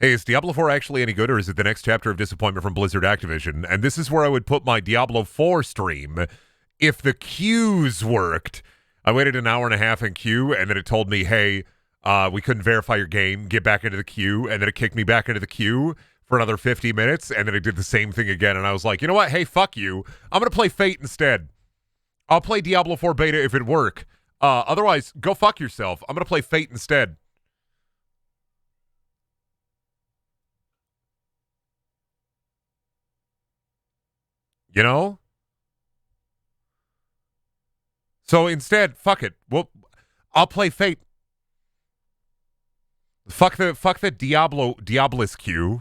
Hey, is Diablo 4 actually any good, or is it the next chapter of disappointment from Blizzard Activision? And this is where I would put my Diablo 4 stream if the queues worked. I waited an hour and a half in queue, and then it told me, hey, we couldn't verify your game, get back into the queue, and then it kicked me back into the queue for another 50 minutes, and then it did the same thing again, and I was like, you know what? Hey, fuck you. I'm going to play Fate instead. I'll play Diablo 4 beta if it work. Otherwise, go fuck yourself. I'm going to play Fate instead. You know? So instead, fuck it. Well, I'll play Fate. Fuck the Diablos queue.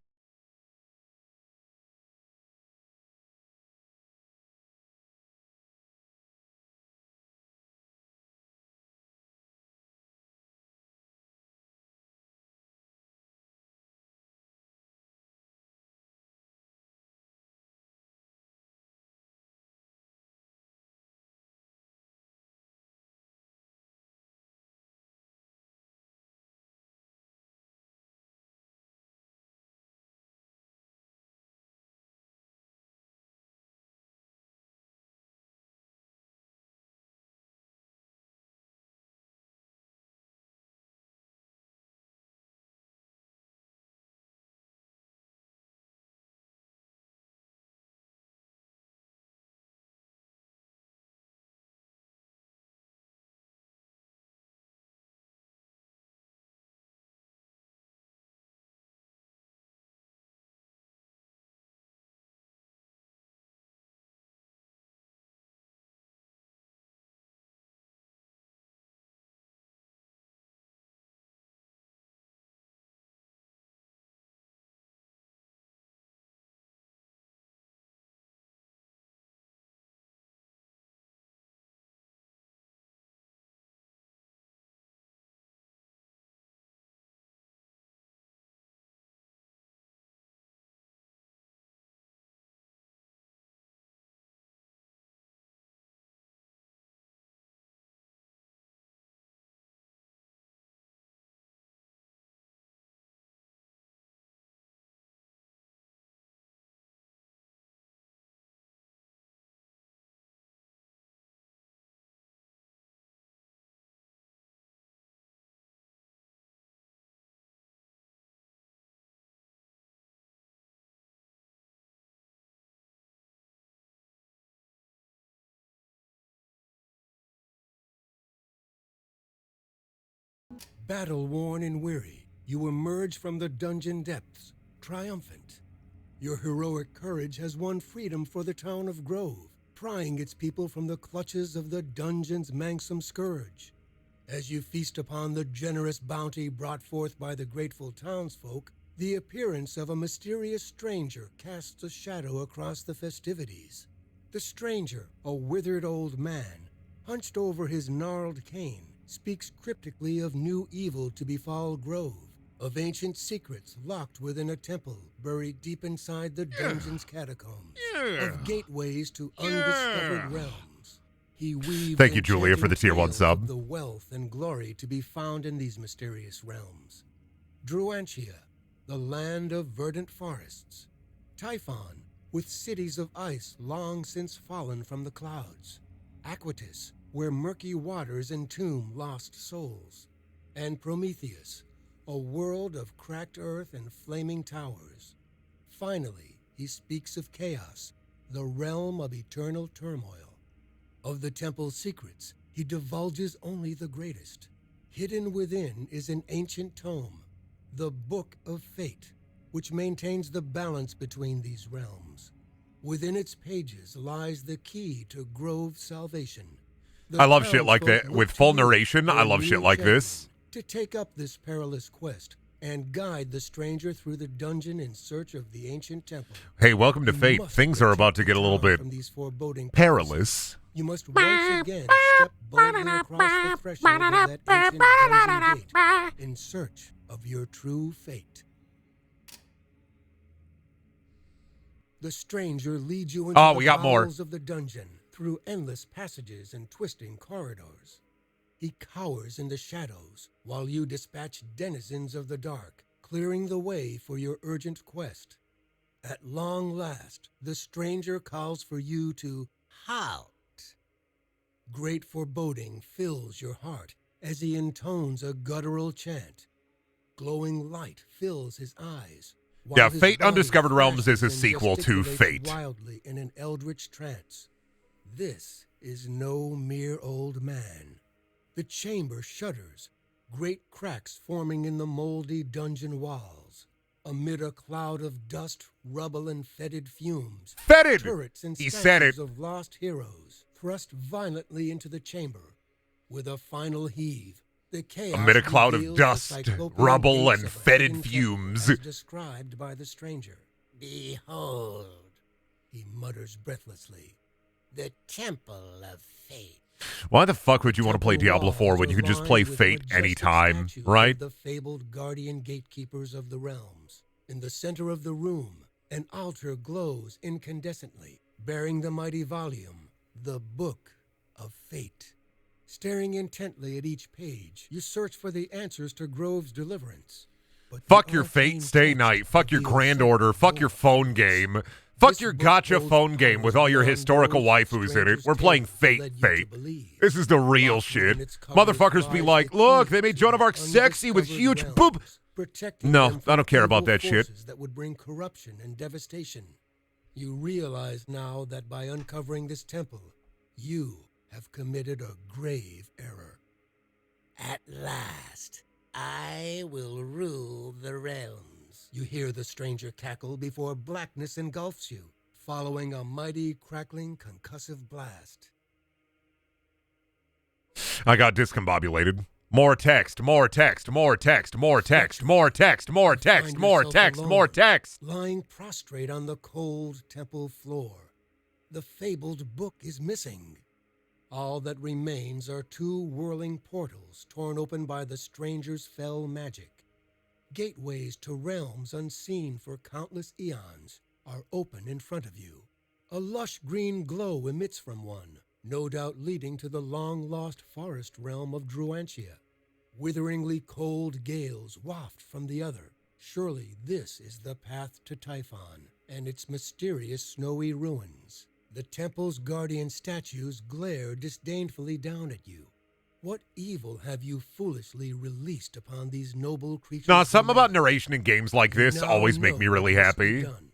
Battle-worn and weary, you emerge from the dungeon depths, triumphant. Your heroic courage has won freedom for the town of Grove, prying its people from the clutches of the dungeon's manxome scourge. As you feast upon the generous bounty brought forth by the grateful townsfolk, the appearance of a mysterious stranger casts a shadow across the festivities. The stranger, a withered old man, hunched over his gnarled cane, speaks cryptically of new evil to befall Grove, of ancient secrets locked within a temple buried deep inside the dungeon's catacombs, of gateways to undiscovered realms. He weaves Thank you, Julia, for the tier 1 tales sub. of the wealth and glory to be found in these mysterious realms. Druantia, the land of verdant forests. Typhon, with cities of ice long since fallen from the clouds. Aquitus, where murky waters entomb lost souls. And Prometheus, a world of cracked earth and flaming towers. Finally, he speaks of chaos, the realm of eternal turmoil. Of the temple's secrets, he divulges only the greatest. Hidden within is an ancient tome, the Book of Fate, which maintains the balance between these realms. Within its pages lies the key to Grove's salvation. I love shit like that. With full narration, I love shit like this. To take up this perilous quest and guide the stranger through the dungeon in search of the ancient temple. Hey, welcome to Fate. Things are about to get a little bit perilous. You must once again step boldly across the threshold of that ancient dungeon gate in search of your true fate. The stranger leads you into the bowels of the dungeon, through endless passages and twisting corridors. He cowers in the shadows, while you dispatch denizens of the dark, clearing the way for your urgent quest. At long last, the stranger calls for you to halt. Great foreboding fills your heart as he intones a guttural chant. Glowing light fills his eyes. Yeah, while his Fate body Undiscovered Realms is a flashes and sequel to gesticulates Fate. wildly in an eldritch trance. This is no mere old man. The chamber shudders, great cracks forming in the moldy dungeon walls. Amid a cloud of dust, rubble, and fetid fumes, Fetid! turrets and He said it. statues of lost heroes thrust violently into the chamber. With a final heave, the chaos Amid a cloud of reveals dust, the cyclopean rubble, gates and of a fetid hidden temple fumes. as described by the stranger. Behold, he mutters breathlessly, the Temple of Fate. Why the fuck would you want to play Temple Diablo 4 walls when you are could just lined play with Fate majestic anytime, statues right? of the fabled guardian gatekeepers of the realms. In the center of the room, an altar glows incandescently, bearing the mighty volume, the Book of Fate. Staring intently at each page, you search for the answers to Grove's deliverance. But the Fuck your arcane Fate Stay text Night. Fuck your reveals Grand Order. something Fuck your more. phone game. Fuck This your book gotcha holds phone game with all your beyond historical those waifus in it. strangers' We're playing tales Fate led you to Fate. believe. This is the real Locked within shit. its covers Motherfuckers be lies like, the look, key they made to Joan of the Arc sexy with undiscovered huge realms, boob. protecting No, them I from don't care about evil that shit. forces that would bring corruption and devastation. You realize now that by uncovering this temple, you have committed a grave error. At last, I will rule the realms. You hear the stranger cackle before blackness engulfs you, following a mighty, crackling, concussive blast. I got discombobulated. More text, more text, more text, more text, more text, more text, more text, more text. Lying prostrate on the cold temple floor. The fabled book is missing. All that remains are two whirling portals torn open by the stranger's fell magic. Gateways to realms unseen for countless eons are open in front of you. A lush green glow emits from one, no doubt leading to the long-lost forest realm of Druantia. Witheringly cold gales waft from the other. Surely this is the path to Typhon and its mysterious snowy ruins. The temple's guardian statues glare disdainfully down at you. What evil have you foolishly released upon these noble creatures? Nah, something about below? narration in games like You this now always make know me really what must be happy. done.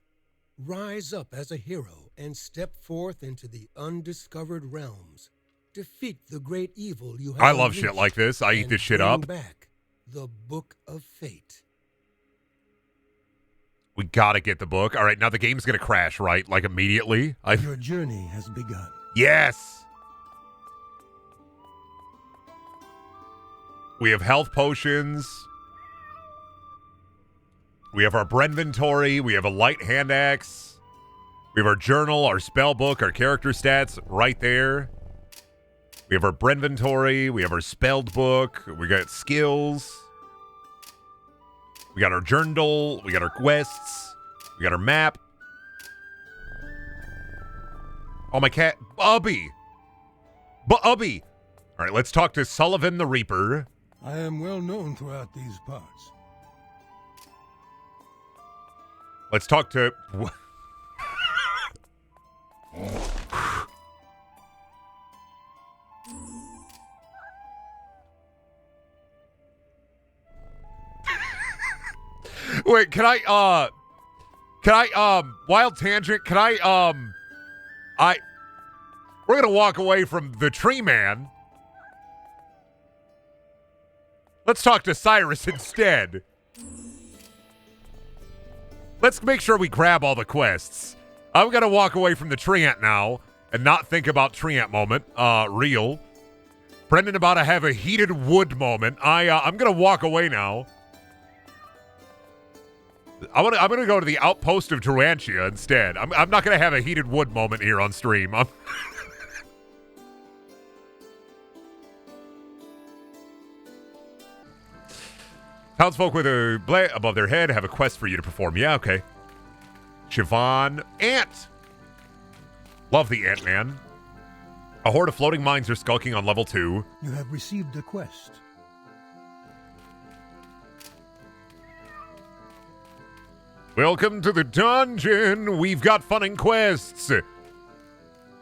Rise up as a hero and step forth into the undiscovered realms. Defeat the great evil you have I love shit unleashed like this. I eat and this shit bring up. back the Book of Fate. We gotta get the book. All right, now the game's gonna crash, right? Like immediately. Your journey has begun. Yes. We have health potions. We have our Brendventory. We have a light hand axe. We have our journal, our spell book, our character stats right there. We have our Brendventory. We have our spelled book. We got skills. We got our journal. We got our quests. We got our map. Oh, my cat. Bubby. Bubby. All right, let's talk to Sullivan the Reaper. I am well known throughout these parts. Let's talk to... Wait, wild tangent, we're gonna walk away from the tree man. Let's talk to Cyrus instead. Let's make sure we grab all the quests. I'm gonna walk away from the tree ant now and not think about tree ant moment. Real. Brendan about to have a heated wood moment. I'm gonna walk away now. I'm gonna go to the outpost of Druantia instead. I'm not gonna have a heated wood moment here on stream. Townsfolk with a blade above their head have a quest for you to perform. Yeah, okay. Siobhan Ant. Love the Ant-Man. A horde of floating mines are skulking on level 2. You have received a quest. Welcome to the dungeon. We've got fun and quests.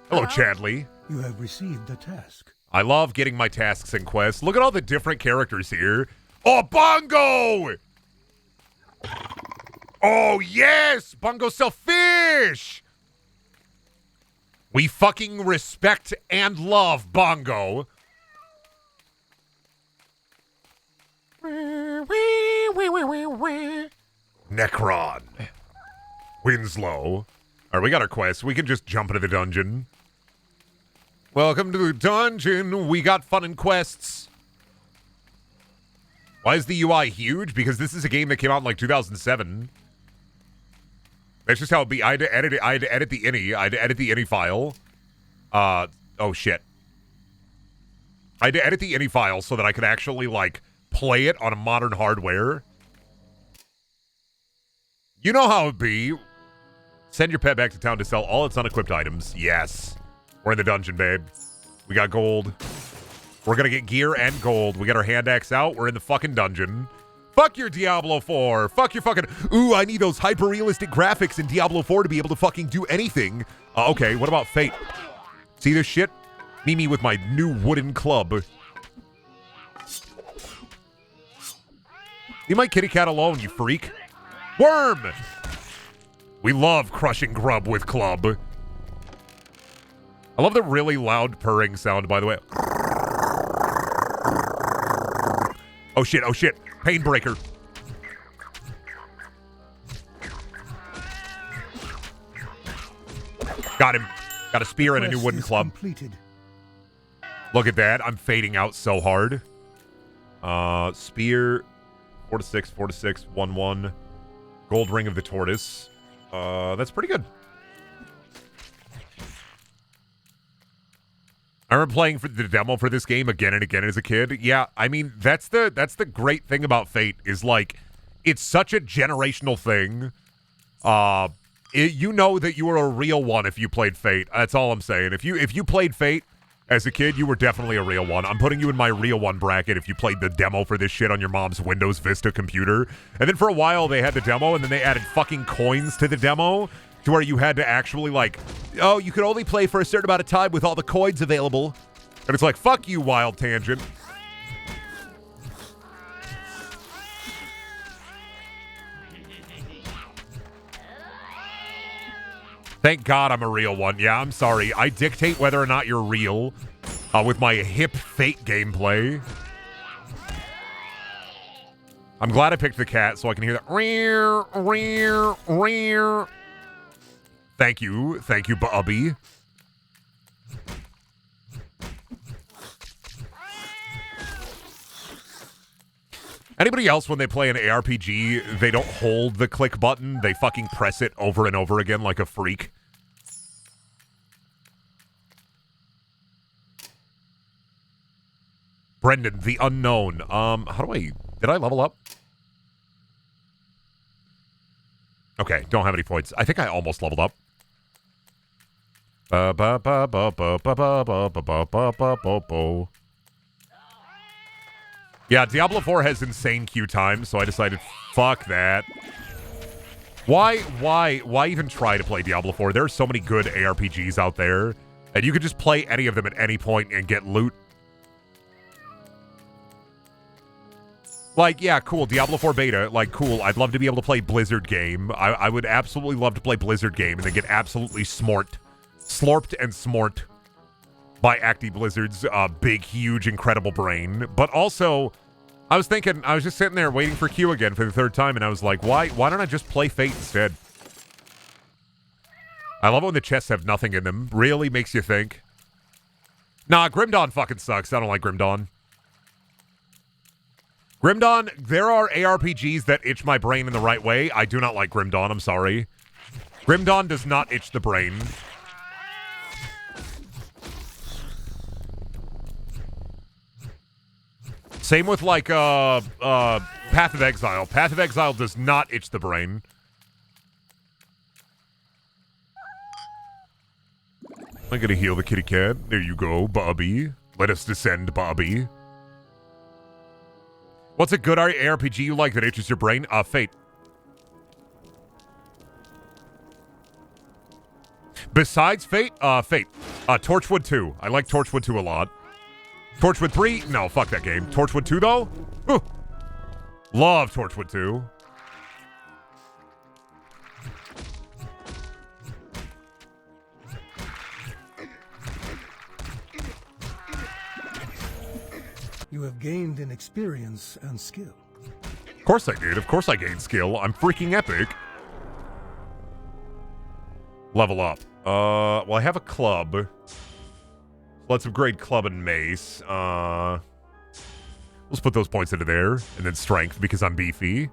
Hello, Chadley. You have received a task. I love getting my tasks and quests. Look at all the different characters here. Oh, Bongo! Oh, yes! Bongo sell fish! We fucking respect and love Bongo. Necron. Winslow. All right, we got our quest. We can just jump into the dungeon. Welcome to the dungeon. We got fun and quests. Why is the UI huge? Because this is a game that came out in like 2007. That's just how it'd be. I had to edit it. I had to edit the ini. I had to edit the ini file. Oh shit. I had to edit the ini file so that I could actually like play it on a modern hardware. You know how it'd be. Send your pet back to town to sell all its unequipped items. Yes. We're in the dungeon, babe. We got gold. We're gonna get gear and gold. We got our hand axe out. We're in the fucking dungeon. Fuck your Diablo 4. Fuck your fucking... Ooh, I need those hyper-realistic graphics in Diablo 4 to be able to fucking do anything. Okay, what about Fate? See this shit? Me with my new wooden club. Leave my kitty cat alone, you freak. Worm! We love crushing grub with club. I love the really loud purring sound, by the way. Oh shit, oh shit. Painbreaker. Got him. Got a spear and a new wooden club. Completed. Look at that. I'm fading out so hard. Spear. 4 to 6, 4 to 6, 1 1. Gold ring of the tortoise. That's pretty good. I remember playing for the demo for this game again and again as a kid. Yeah, I mean, that's the great thing about Fate is, like, it's such a generational thing. You know that you were a real one if you played Fate. That's all I'm saying. If you played Fate as a kid, you were definitely a real one. I'm putting you in my real one bracket if you played the demo for this shit on your mom's Windows Vista computer. And then for a while, they had the demo, and then they added fucking coins to the demo to where you had to actually, like, oh, you could only play for a certain amount of time with all the coins available. And it's like, fuck you, Wild Tangent. Thank God I'm a real one. Yeah, I'm sorry. I dictate whether or not you're real with my hip Fate gameplay. I'm glad I picked the cat so I can hear that. Thank you. Thank you, Bubby. Anybody else, when they play an ARPG, they don't hold the click button. They fucking press it over and over again like a freak. Brendan, the unknown. Did I level up? Okay, don't have any points. I think I almost leveled up. Yeah, Diablo 4 has insane queue time, so I decided, fuck that. Why even try to play Diablo 4? There are so many good ARPGs out there, and you could just play any of them at any point and get loot. Like, yeah, cool, Diablo 4 beta, like, cool. I'd love to be able to play Blizzard game. I would absolutely love to play Blizzard game and then get absolutely slorped and smort by Acti Blizzard's big, huge, incredible brain. But also, I was just sitting there waiting for Q again for the third time, and I was like, why don't I just play Fate instead? I love it when the chests have nothing in them. Really makes you think. Nah, Grim Dawn fucking sucks. I don't like Grim Dawn. Grim Dawn, there are ARPGs that itch my brain in the right way. I do not like Grim Dawn, I'm sorry. Grim Dawn does not itch the brain. Same with, like, Path of Exile. Path of Exile does not itch the brain. I'm gonna heal the kitty cat. There you go, Bobby. Let us descend, Bobby. What's a good ARPG you like that itches your brain? Fate. Besides Fate? Fate. Torchwood 2. I like Torchwood 2 a lot. Torchwood 3? No, fuck that game. Torchwood 2, though? Whew. Love Torchwood 2. You have gained in experience and skill. Of course I did. Of course I gained skill. I'm freaking epic. Level up. Well, I have a club. Let's upgrade club and mace. Let's put those points into there. And then strength, because I'm beefy.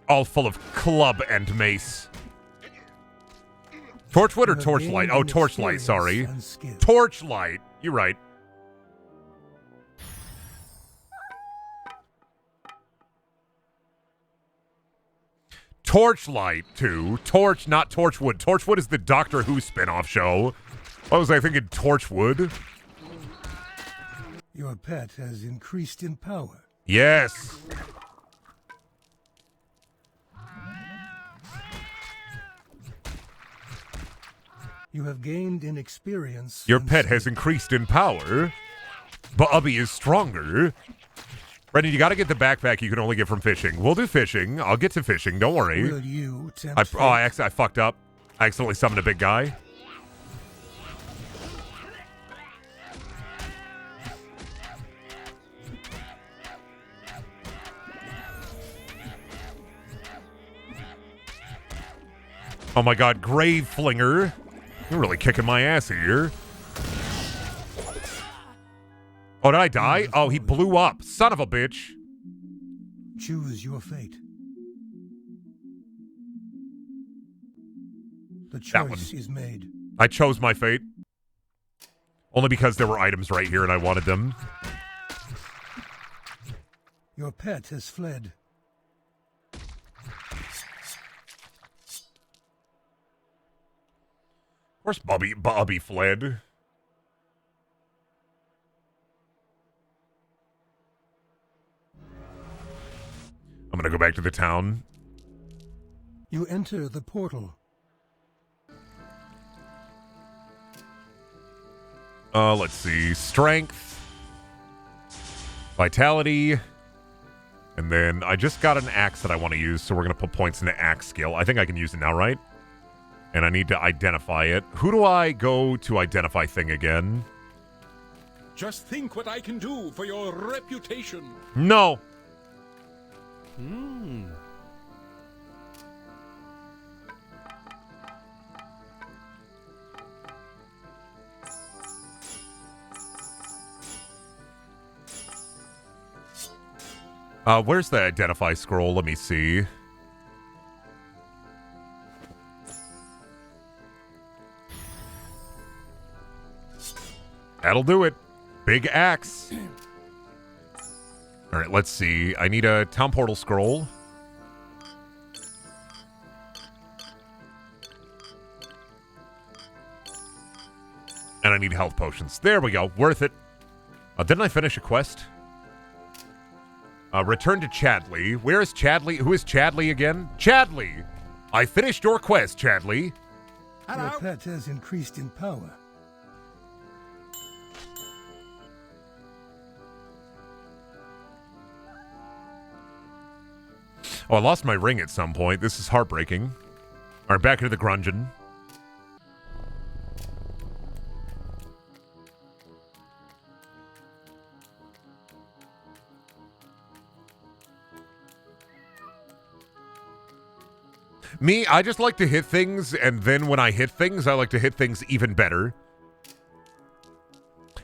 All full of club and mace. Torchwood or Torchlight? Oh, Torchlight, sorry. Torchlight. You're right. Torchlight 2. Torch, not Torchwood. Torchwood is the Doctor Who spin-off show. What was I thinking? Torchwood? Your pet has increased in power. Yes. You have gained in experience. Your pet has increased in power. Bubby is stronger. Brendan, you got to get the backpack you can only get from fishing. We'll do fishing. I'll get to fishing. Don't worry. Will you tempt I fucked up. I accidentally summoned a big guy. Oh my god, Grave Flinger. You're really kicking my ass here. Oh, did I die? Oh, he blew up. Son of a bitch. Choose your fate. The choice is made. I chose my fate. Only because there were items right here and I wanted them. Your pet has fled. Of course Bubby fled. I'm gonna go back to the town. You enter the portal. Let's see. Strength. Vitality. And then I just got an axe that I want to use, so we're gonna put points into axe skill. I think I can use it now, right? And I need to identify it. Who do I go to identify thing again? Just think what I can do for your reputation. No. Where's the identify scroll? Let me see. That'll do it. Big axe. All right, let's see. I need a town portal scroll. And I need health potions. There we go. Worth it. Didn't I finish a quest? Return to Chadley. Where is Chadley? Who is Chadley again? Chadley! I finished your quest, Chadley. Your pet has increased in power. Oh, I lost my ring at some point. This is heartbreaking. All right, back into the grungeon. Me, I just like to hit things, and then when I hit things, I like to hit things even better.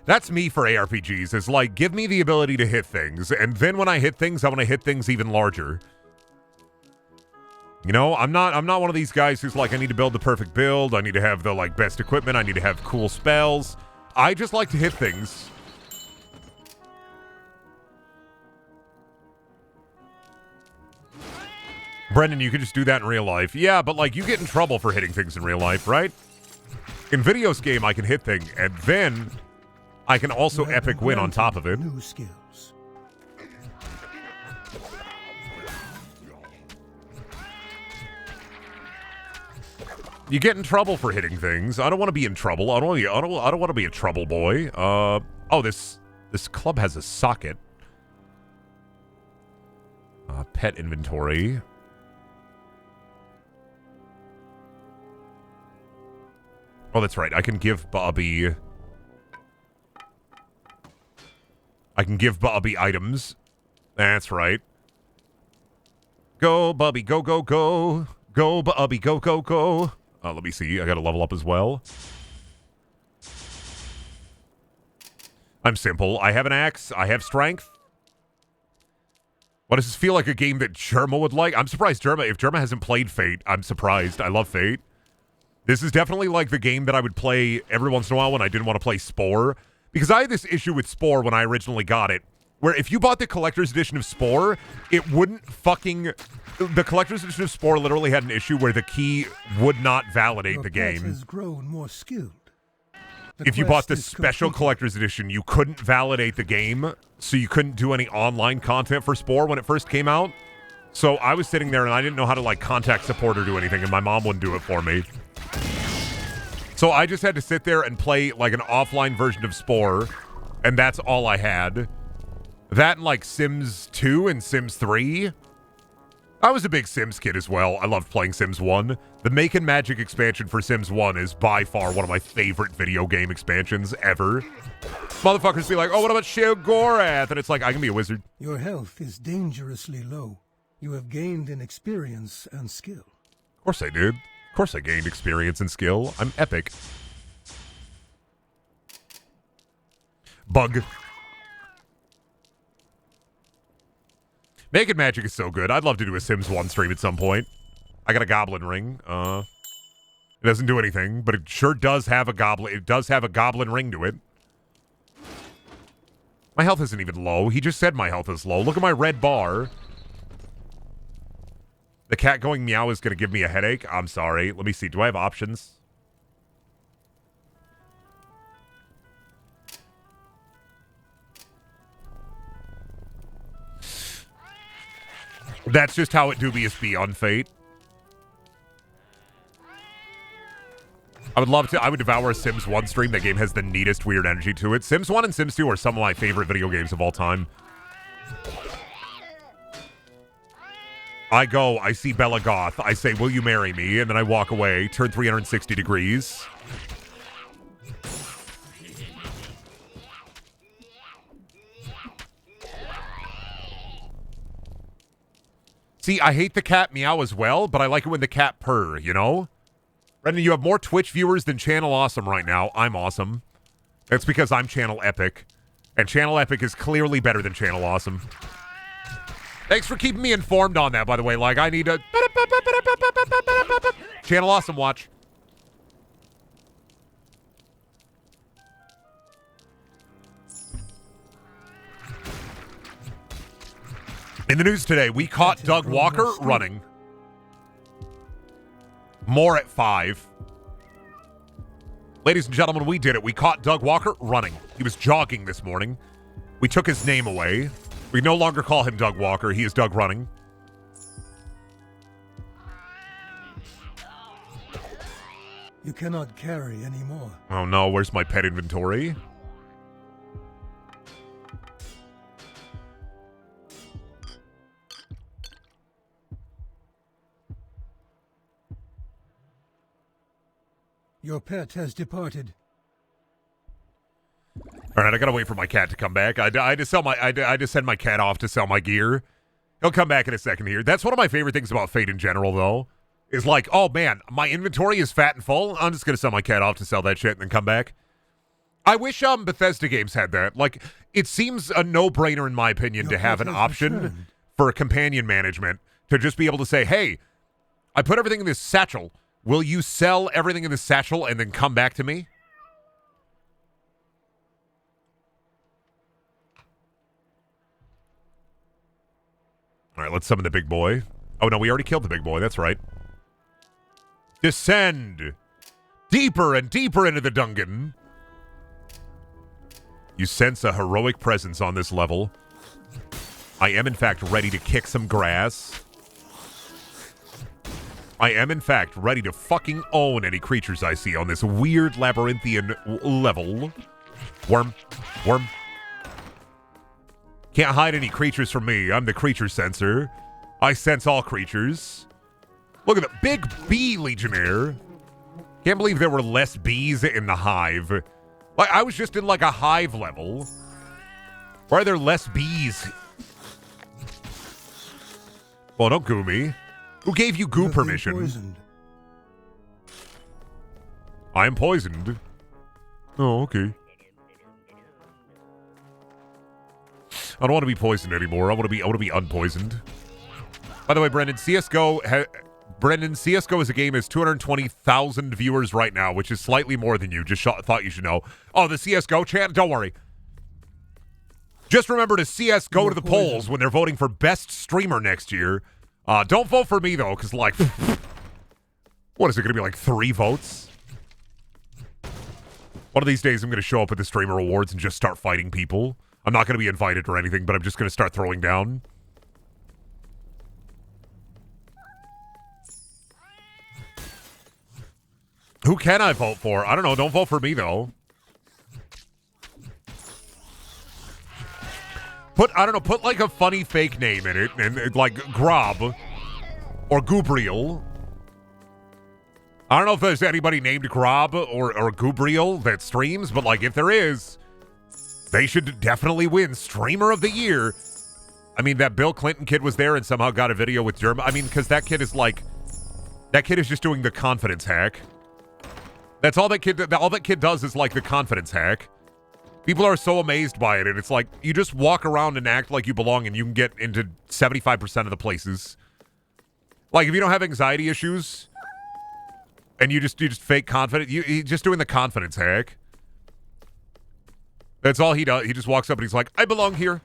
That's me for ARPGs, is like, give me the ability to hit things, and then when I hit things, I want to hit things even larger. You know, I'm not one of these guys who's like, I need to build the perfect build, I need to have the, like, best equipment, I need to have cool spells. I just like to hit things. Brendan, you could just do that in real life. Yeah, but, like, you get in trouble for hitting things in real life, right? In Videos game, I can hit things, and then I can also epic win on top of it. New skills. You get in trouble for hitting things. I don't want to be in trouble. I don't want to be a trouble boy. Oh, this club has a socket. Pet inventory. Oh, that's right. I can give Bobby items. That's right. Go, Bubby, go, go, go. Go, Bubby, go, go, go. Let me see. I gotta level up as well. I'm simple. I have an axe. I have strength. What does this feel like a game that Germa would like? I'm surprised if Germa hasn't played Fate, I'm surprised. I love Fate. This is definitely like the game that I would play every once in a while when I didn't want to play Spore. Because I had this issue with Spore when I originally got it, where if you bought the collector's edition of Spore, it wouldn't fucking... The collector's edition of Spore literally had an issue where the key would not validate the game. Has grown more skilled. If you bought the special collector's edition, you couldn't validate the game, so you couldn't do any online content for Spore when it first came out. So I was sitting there and I didn't know how to like contact support or do anything, and my mom wouldn't do it for me. So I just had to sit there and play like an offline version of Spore, and that's all I had. That and like Sims 2 and Sims 3. I was a big Sims kid as well. I loved playing Sims 1. The Make and Magic expansion for Sims 1 is by far one of my favorite video game expansions ever. Motherfuckers be like, oh, what about Sheogorath? And it's like, I can be a wizard. Your health is dangerously low. You have gained in experience and skill. Of course I did. Of course I gained experience and skill. I'm epic. Bug. Making Magic is so good. I'd love to do a Sims 1 stream at some point. I got a goblin ring. It doesn't do anything, but it sure does have a goblin. It does have a goblin ring to it. My health isn't even low. He just said my health is low. Look at my red bar. The cat going meow is going to give me a headache. I'm sorry. Let me see. Do I have options? That's just how it dubious be on Fate. I would devour a Sims 1 stream. That game has the neatest weird energy to it. Sims 1 and Sims 2 are some of my favorite video games of all time. I go, I see Bella Goth, I say, will you marry me? And then I walk away, turn 360 degrees. See, I hate the cat meow as well, but I like it when the cat purr, you know? Brendan, you have more Twitch viewers than Channel Awesome right now. I'm awesome. That's because I'm Channel Epic. And Channel Epic is clearly better than Channel Awesome. Thanks for keeping me informed on that, by the way. Like, I need to... Channel Awesome watch. In the news today, we caught Doug Walker running. More at 5. Ladies and gentlemen, we did it. We caught Doug Walker running. He was jogging this morning. We took his name away. We no longer call him Doug Walker. He is Doug Running. You cannot carry anymore. Oh no, where's my pet inventory? Your pet has departed. All right, I gotta wait for my cat to come back. I just send my cat off to sell my gear. He'll come back in a second here. That's one of my favorite things about Fate in general, though. Is like, oh man, my inventory is fat and full. I'm just gonna sell my cat off to sell that shit and then come back. I wish Bethesda games had that. Like, it seems a no-brainer in my opinion to have an option for companion management to just be able to say, hey, I put everything in this satchel. Will you sell everything in this satchel and then come back to me? All right, let's summon the big boy. Oh, no, we already killed the big boy. That's right. Descend deeper and deeper into the dungeon. You sense a heroic presence on this level. I am, in fact, ready to kick some grass. I am, in fact, ready to fucking own any creatures I see on this weird labyrinthian level. Worm. Worm. Can't hide any creatures from me. I'm the creature sensor. I sense all creatures. Look at the big bee legionnaire. Can't believe there were less bees in the hive. Like, I was just in like a hive level. Why are there less bees? Well, don't goo me. Who gave you goo permission? Poisoned. I am poisoned. Oh, okay. I don't want to be poisoned anymore. I want to be unpoisoned. By the way, Brendan, CS:GO as a game has 220,000 viewers right now, which is slightly more than you. Just thought you should know. Oh, the CS:GO chat? Don't worry. Just remember to go to the polls when they're voting for best streamer next year. Don't vote for me, though, because, like, what is it going to be, like 3 votes? One of these days, I'm going to show up at the Streamer Awards and just start fighting people. I'm not going to be invited or anything, but I'm just going to start throwing down. Who can I vote for? I don't know. Don't vote for me, though. Put like a funny fake name in it, and like Grob or Gubriel. I don't know if there's anybody named Grob or Gubriel that streams, but like if there is, they should definitely win Streamer of the Year. I mean, that Bill Clinton kid was there and somehow got a video with German. I mean, because that kid is just doing the confidence hack. That's all that kid does is like the confidence hack. People are so amazed by it, and it's like, you just walk around and act like you belong, and you can get into 75% of the places. Like, if you don't have anxiety issues, and you just fake confident, he's just doing the confidence hack. That's all he does. He just walks up and he's like, I belong here.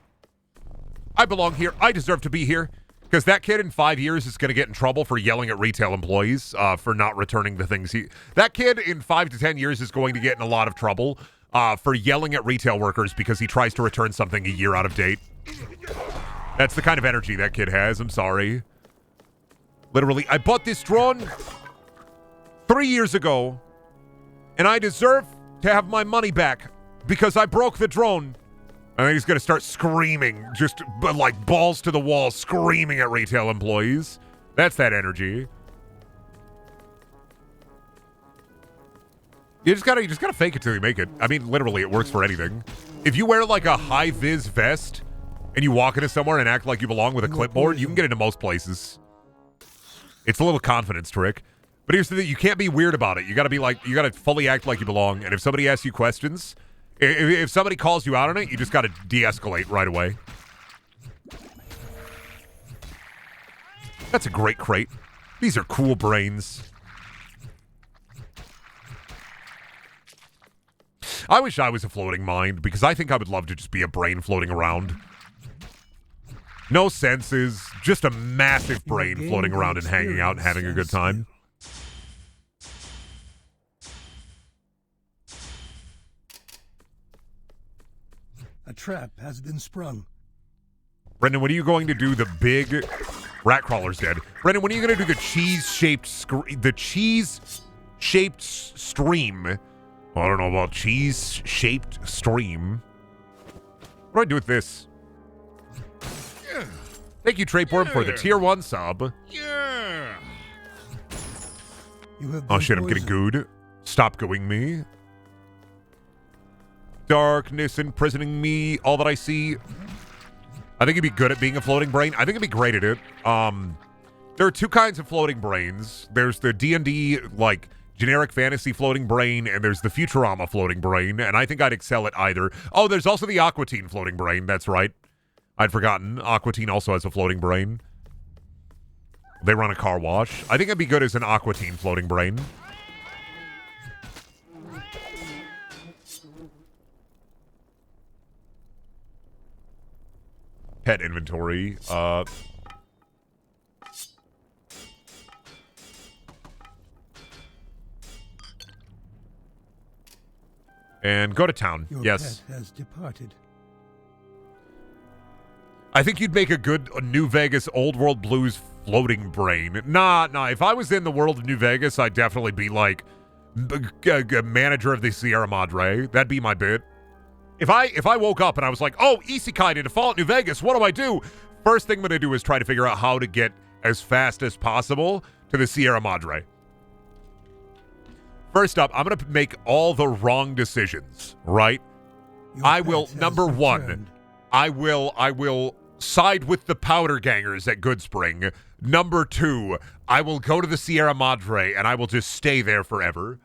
I belong here. I deserve to be here. Because that kid in 5 years is going to get in trouble for yelling at retail employees for not returning the things That kid in 5 to 10 years is going to get in a lot of trouble for yelling at retail workers because he tries to return something a year out of date. That's the kind of energy that kid has. I'm sorry. Literally, I bought this drone 3 years ago, and I deserve to have my money back because I broke the drone. And then he's going to start screaming, just like balls to the wall, screaming at retail employees. That's that energy. You just gotta fake it till you make it. I mean, literally, it works for anything. If you wear like a high-vis vest and you walk into somewhere and act like you belong with a clipboard, you can get into most places. It's a little confidence trick. But here's the thing, you can't be weird about it. You gotta fully act like you belong. And if somebody asks you questions, if somebody calls you out on it, you just gotta de-escalate right away. That's a great crate. These are cool brains. I wish I was a floating mind, because I think I would love to just be a brain floating around. No senses, just a massive brain floating around and hanging out and having a good time. A trap has been sprung. Brendan, when are you going to do the big... Rat crawler's dead. Brendan, when are you going to do the cheese-shaped stream? I don't know about cheese-shaped stream. What do I do with this? Yeah. Thank you, Treyporn, for the tier 1 sub. Yeah. Oh shit, I'm getting gooed. Stop gooing me. Darkness imprisoning me, all that I see. I think you'd be good at being a floating brain. I think you'd be great at it. There are 2 kinds of floating brains. There's the D&D, like, generic fantasy floating brain, and there's the Futurama floating brain, and I think I'd excel at either. Oh, there's also the Aquatine floating brain. That's right. I'd forgotten. Aquatine also has a floating brain. They run a car wash. I think I'd be good as an Aquatine floating brain. Pet inventory. And go to town. Your yes. pet has departed. I think you'd make a good New Vegas Old World Blues floating brain. Nah. If I was in the world of New Vegas, I'd definitely be like manager of the Sierra Madre. That'd be my bit. If I woke up and I was like, oh, Isekai to default New Vegas, what do I do? First thing I'm going to do is try to figure out how to get as fast as possible to the Sierra Madre. First up, I'm going to make all the wrong decisions, right? I will, number one, I will side with the powder gangers at Goodspring. Number two, I will go to the Sierra Madre and I will just stay there forever.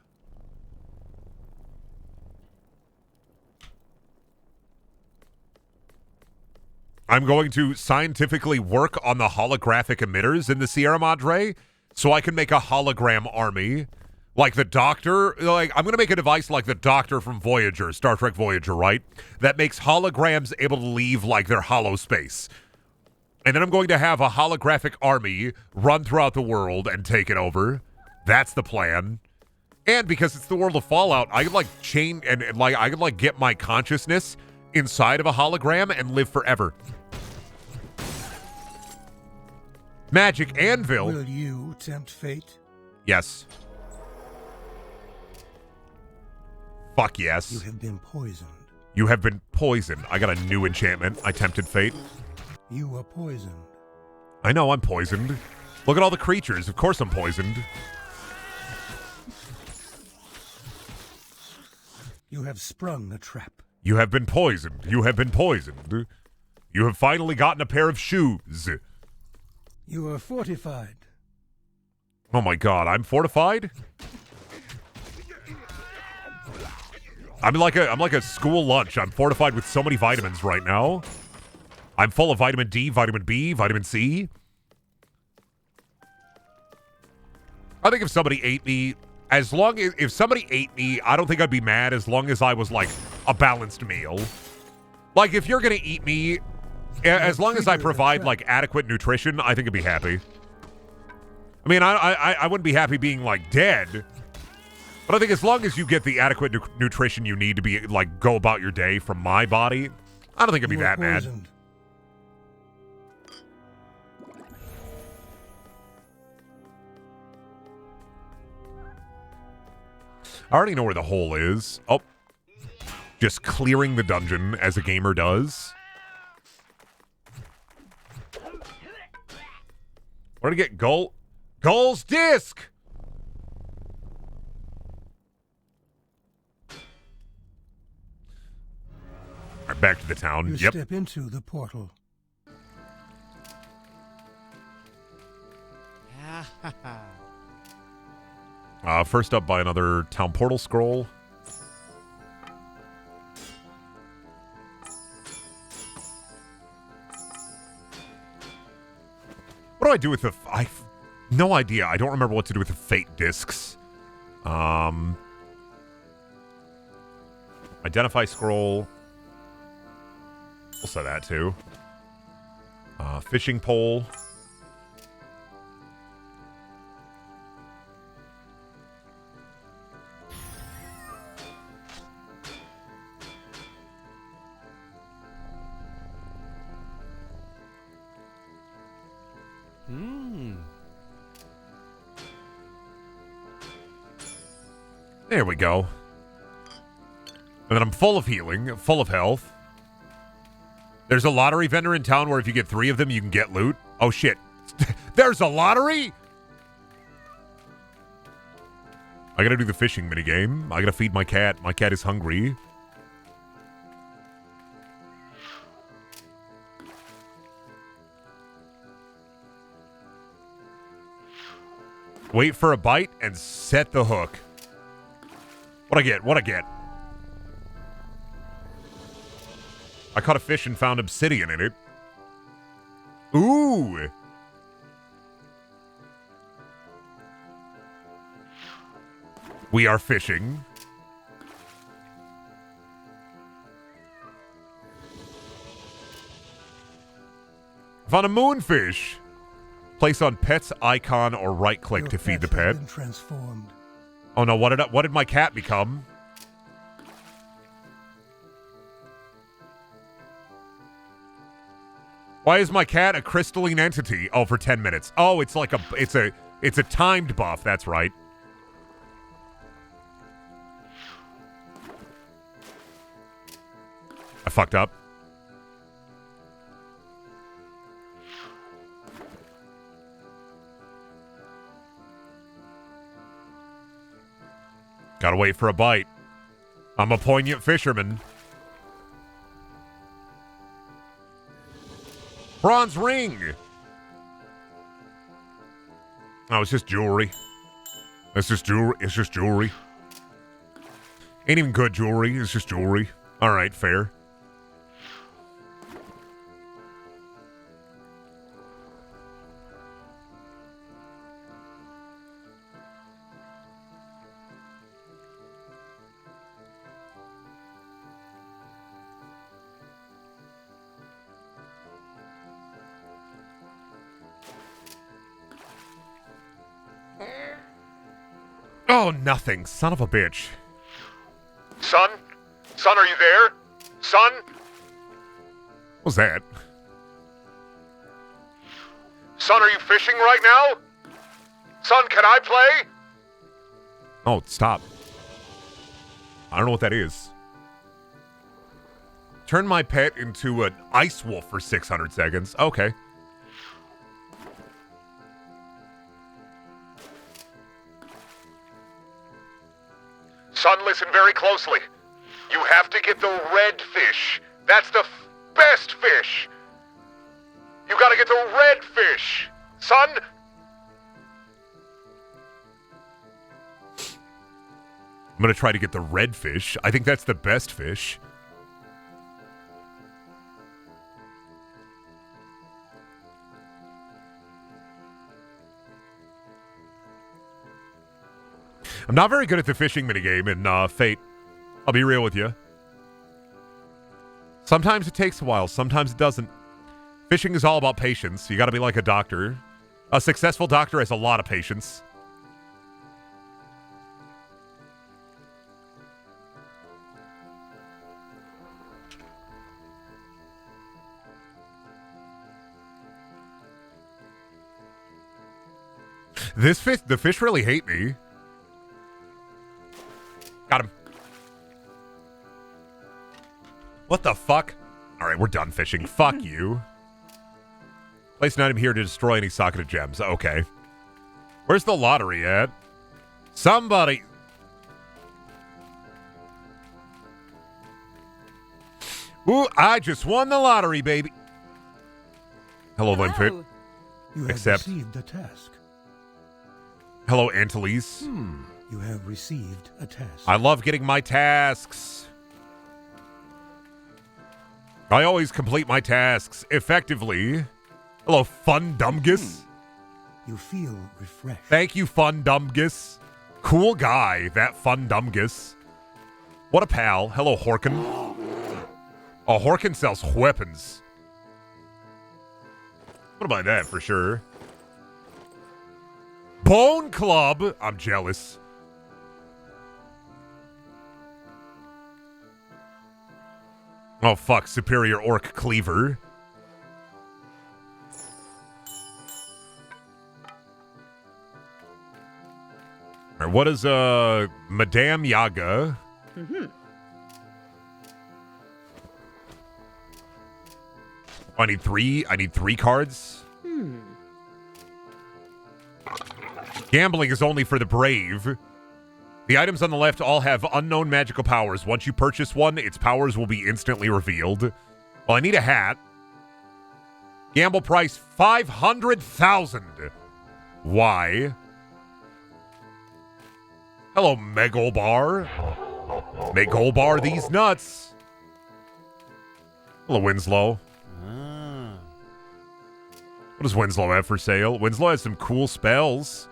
I'm going to scientifically work on the holographic emitters in the Sierra Madre so I can make a hologram army. Like the Doctor, like I'm going to make a device like the Doctor from Voyager, Star Trek Voyager, right? That makes holograms able to leave like their hollow space. And then I'm going to have a holographic army run throughout the world and take it over. That's the plan. And because it's the world of Fallout, I could like chain and like I could like get my consciousness inside of a hologram and live forever. Magic Anvil. Will you tempt fate? Yes. Fuck yes. You have been poisoned. You have been poisoned. I got a new enchantment. I tempted fate. You are poisoned. I know I'm poisoned. Look at all the creatures. Of course I'm poisoned. You have sprung a trap. You have been poisoned. You have been poisoned. You have finally gotten a pair of shoes. You are fortified. Oh my god, I'm fortified? I'm like a school lunch. I'm fortified with so many vitamins right now. I'm full of vitamin D, vitamin B, vitamin C. I think if somebody ate me, if somebody ate me, I don't think I'd be mad as long as I was like a balanced meal. Like if you're gonna eat me, as long as I provide like adequate nutrition, I think I'd be happy. I mean, I wouldn't be happy being like dead. But I think as long as you get the adequate nutrition you need to be like go about your day from my body, I don't think I'd be that mad. I already know where the hole is. Oh, just clearing the dungeon as a gamer does. Where to get Gull's disc? All right, back to the town. You step into the portal. First up, by another town portal scroll. What do I do with the... no idea. I don't remember what to do with the fate discs. Identify scroll. We'll set that too. Fishing pole. There we go. And then I'm full of healing, full of health. There's a lottery vendor in town where if you get 3 of them, you can get loot. Oh, shit. There's a lottery? I gotta do the fishing minigame. I gotta feed my cat. My cat is hungry. Wait for a bite and set the hook. What'd I get? What'd I get? I caught a fish and found obsidian in it. Ooh! We are fishing. Found a moonfish. Place on pet's icon or right-click to feed the pet. Been transformed. Oh no! What did my cat become? Why is my cat a crystalline entity? Oh, for 10 minutes. Oh, it's like it's a timed buff. That's right. I fucked up. Gotta wait for a bite. I'm a poignant fisherman. Bronze ring! Oh, it's just jewelry. It's just jewelry. It's just jewelry. Ain't even good jewelry. It's just jewelry. Alright, fair. Oh, nothing. Son of a bitch. Son? Son, are you there? Son? What's that? Son, are you fishing right now? Son, can I play? Oh, stop. I don't know what that is. Turn my pet into an ice wolf for 600 seconds. Okay. Son, listen very closely. You have to get the red fish. That's the best fish. You gotta get the red fish. Son? I'm gonna try to get the red fish. I think that's the best fish. I'm not very good at the fishing minigame in Fate. I'll be real with you. Sometimes it takes a while, sometimes it doesn't. Fishing is all about patience. You gotta be like a doctor. A successful doctor has a lot of patience. The fish really hate me. Got him. What the fuck? Alright, we're done fishing. Fuck you. Place an item here to destroy any socketed gems. Okay. Where's the lottery at? Somebody. Ooh, I just won the lottery, baby. Hello, Linfit. You have Accept. received a task. Hello, Antilles. You have received a task. I love getting my tasks. I always complete my tasks effectively. Hello, Fundumgus. You feel refreshed. Thank you, Fundumgus. Cool guy, that Fundumgus. What a pal. Hello, Horkin. Oh, Horkin sells weapons. I'm gonna buy that for sure. Bone Club. I'm jealous. Oh, fuck. Superior Orc Cleaver. All right, what is, Madame Yaga? I need three cards. Gambling is only for the brave. The items on the left all have unknown magical powers. Once you purchase one, its powers will be instantly revealed. Well, I need a hat. Gamble price 500,000. Why? Hello, Megolbar. Megolbar these nuts. Hello, Winslow. What does Winslow have for sale? Winslow has some cool spells.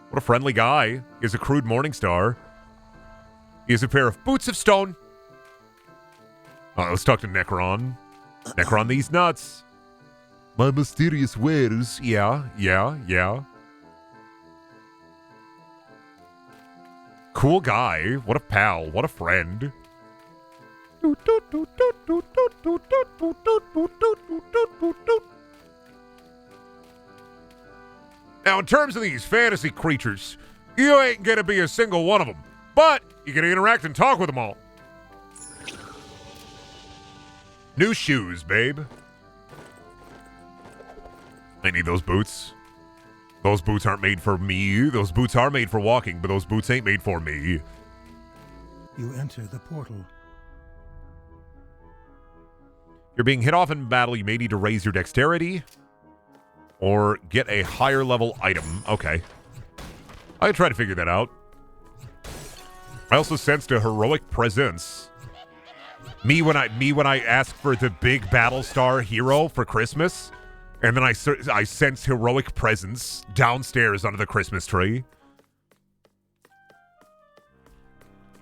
What a friendly guy. He has a crude Morningstar. He has a pair of boots of stone. Let's talk to Necron. Necron these nuts. My mysterious wares. Yeah. Cool guy. What a pal. What a friend. Now, in terms of these fantasy creatures, you ain't gonna be a single one of them, but you can interact and talk with them all. New shoes, babe. I need those boots. Those boots aren't made for me. Those boots are made for walking, but those boots ain't made for me. You enter the portal. You're being hit off in battle. You may need to raise your dexterity or get a higher level item. Okay. I try to figure that out. I also sensed a heroic presence. Me when I ask for the big Battlestar hero for Christmas, and then I sense heroic presence downstairs under the Christmas tree.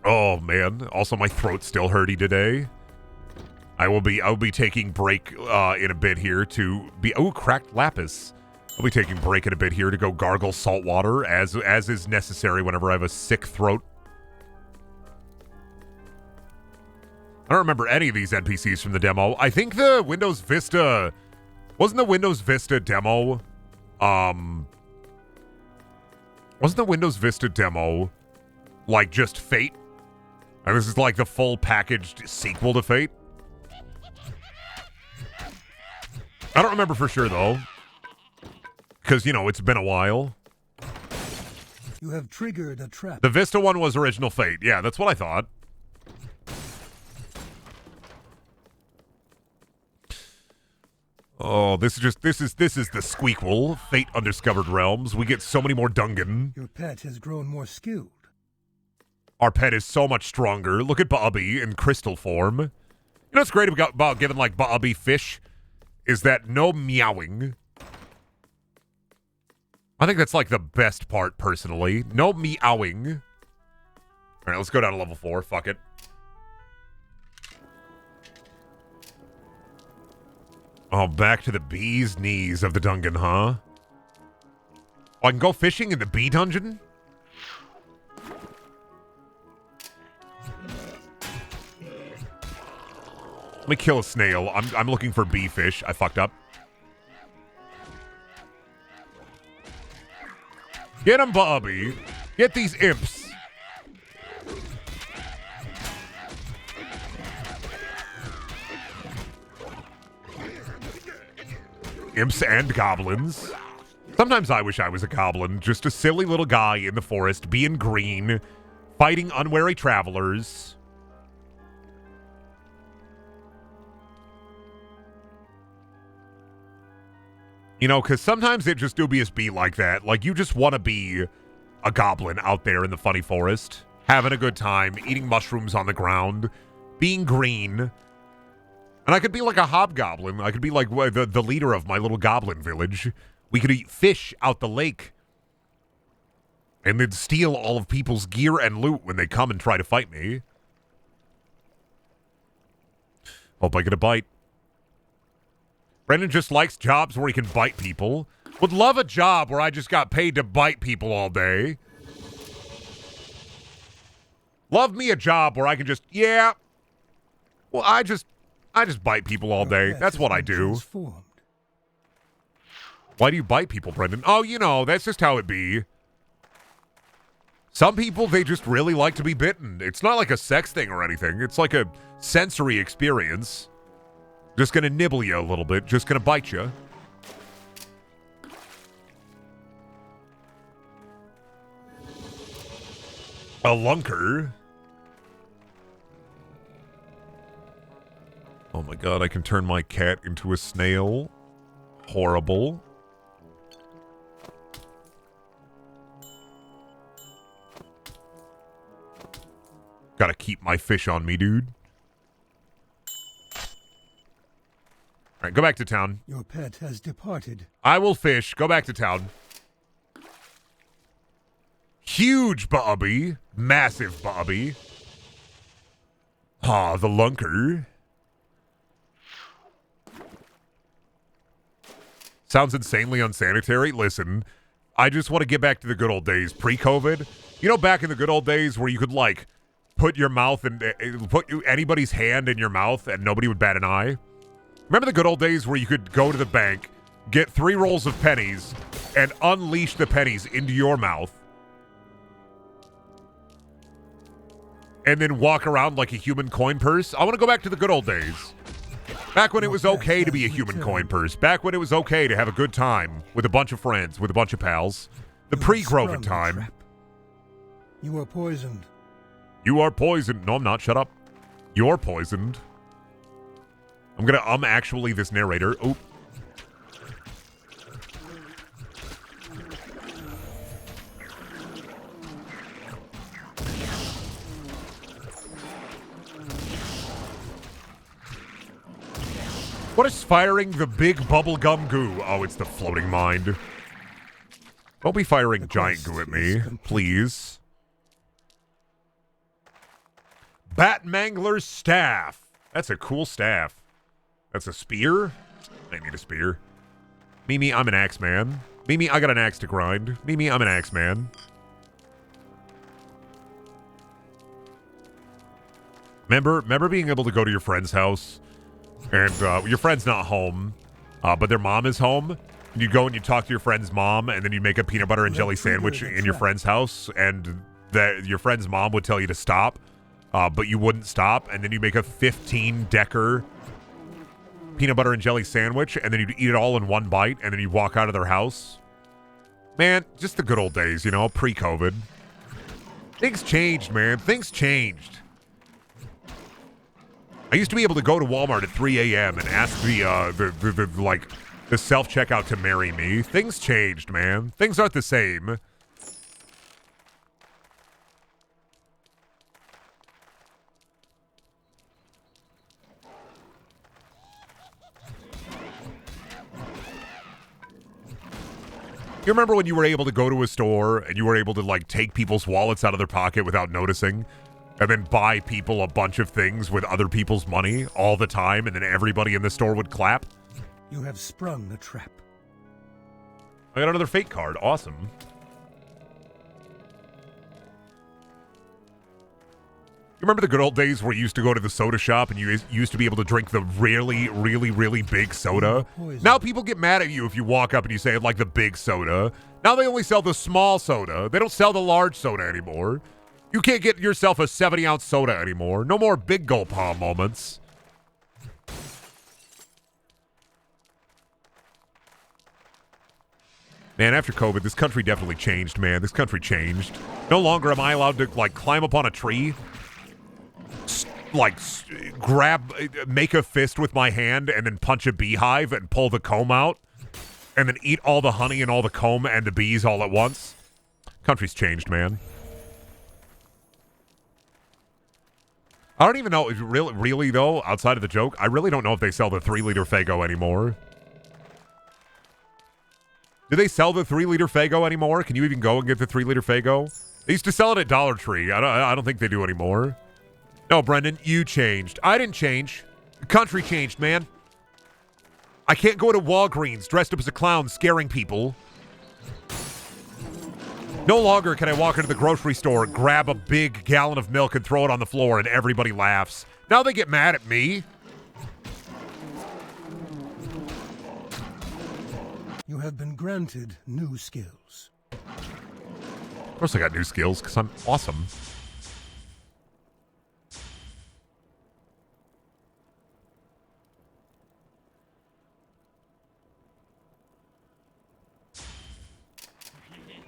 Oh man! Also, my throat's still hurty today. I'll be taking break in a bit here to be cracked lapis. I'll be taking break in a bit here to go gargle salt water as is necessary whenever I have a sick throat. I don't remember any of these NPCs from the demo. I think the Windows Vista wasn't the Windows Vista demo. Wasn't the Windows Vista demo like just Fate? And this is like the full packaged sequel to Fate. I don't remember for sure though, because you know it's been a while. You have triggered a trap. The Vista one was original Fate. Yeah, that's what I thought. Oh, this is the squeakquel. Fate Undiscovered Realms. We get so many more Dungan. Your pet has grown more skilled. Our pet is so much stronger. Look at Bobby in crystal form. You know what's great about giving like Bobby fish is that no meowing. I think that's like the best part personally. No meowing. All right, let's go down to level 4. Fuck it. Oh, back to the bee's knees of the Dungeon, huh? Oh, I can go fishing in the bee dungeon? Let me kill a snail. I'm looking for bee fish. I fucked up. Get him, Bobby. Get these imps. Imps and goblins. Sometimes I wish I was a goblin. Just a silly little guy in the forest, being green, fighting unwary travelers. You know, because sometimes it just dubious be like that. Like, you just want to be a goblin out there in the funny forest, having a good time, eating mushrooms on the ground, being green. And I could be like a hobgoblin. I could be like the leader of my little goblin village. We could eat fish out the lake. And then steal all of people's gear and loot when they come and try to fight me. Hope I get a bite. Brendan just likes jobs where he can bite people. Would love a job where I just got paid to bite people all day. Love me a job where I can just, yeah. Well, I just bite people all day. That's what I do. Why do you bite people, Brendan? Oh, you know, that's just how it be. Some people, they just really like to be bitten. It's not like a sex thing or anything. It's like a sensory experience. Just gonna nibble you a little bit. Just gonna bite you. A lunker. Oh my god, I can turn my cat into a snail. Horrible. Gotta keep my fish on me, dude. All right, go back to town. Your pet has departed. I will fish. Go back to town. Huge Bobby. Massive Bobby. Ah, the lunker. Sounds insanely unsanitary. Listen, I just want to get back to the good old days, pre-COVID. You know, back in the good old days where you could, like, put your mouth and put anybody's hand in your mouth and nobody would bat an eye? Remember the good old days where you could go to the bank, get 3 rolls of pennies, and unleash the pennies into your mouth. And then walk around like a human coin purse. I want to go back to the good old days. Back when it was okay to be a human coin purse. Back when it was okay to have a good time with a bunch of friends, with a bunch of pals. The pre-COVID time. You are poisoned. You are poisoned. No, I'm not. Shut up. You're poisoned. I'm gonna actually this narrator. Oh. What is firing the big bubblegum goo? Oh, it's the floating mind. Don't be firing giant goo at me, please. Batmangler's staff. That's a cool staff. That's a spear? I need a spear. Mimi, I'm an axe man. Mimi, I got an axe to grind. Mimi, I'm an axe man. Remember being able to go to your friend's house and your friend's not home, but their mom is home? And you go and you talk to your friend's mom, and then you make a peanut butter and jelly sandwich in your friend's house, and your friend's mom would tell you to stop, but you wouldn't stop, and then you make a 15-decker peanut butter and jelly sandwich, and then you'd eat it all in one bite, and then you walk out of their house. Man, just the good old days, you know, pre-COVID. Things changed, man. Things changed. I used to be able to go to Walmart at 3 a.m. and ask the self-checkout to marry me. Things changed, man. Things aren't the same. You remember when you were able to go to a store and you were able to, like, take people's wallets out of their pocket without noticing? And then buy people a bunch of things with other people's money all the time, and then everybody in the store would clap? You have sprung a trap. I got another fate card. Awesome. You remember the good old days where you used to go to the soda shop and you used to be able to drink the really, really, really big soda? Now people get mad at you if you walk up and you say, I'd like the big soda. Now they only sell the small soda. They don't sell the large soda anymore. You can't get yourself a 70-ounce soda anymore. No more big gulp moments. Man, after COVID, this country definitely changed, man. This country changed. No longer am I allowed to, like, climb up on a tree, make a fist with my hand, and then punch a beehive and pull the comb out, and then eat all the honey and all the comb and the bees all at once. Country's changed, man. I don't even know, really though, outside of the joke, I really don't know if they sell the 3-liter Faygo anymore. Do they sell the 3-liter Faygo anymore? Can you even go and get the 3-liter Faygo? They used to sell it at Dollar Tree. I don't think they do anymore. No, Brendan, you changed. I didn't change. The country changed, man. I can't go to Walgreens dressed up as a clown scaring people. No longer can I walk into the grocery store, grab a big gallon of milk and throw it on the floor and everybody laughs. Now they get mad at me. You have been granted new skills. Of course I got new skills because I'm awesome.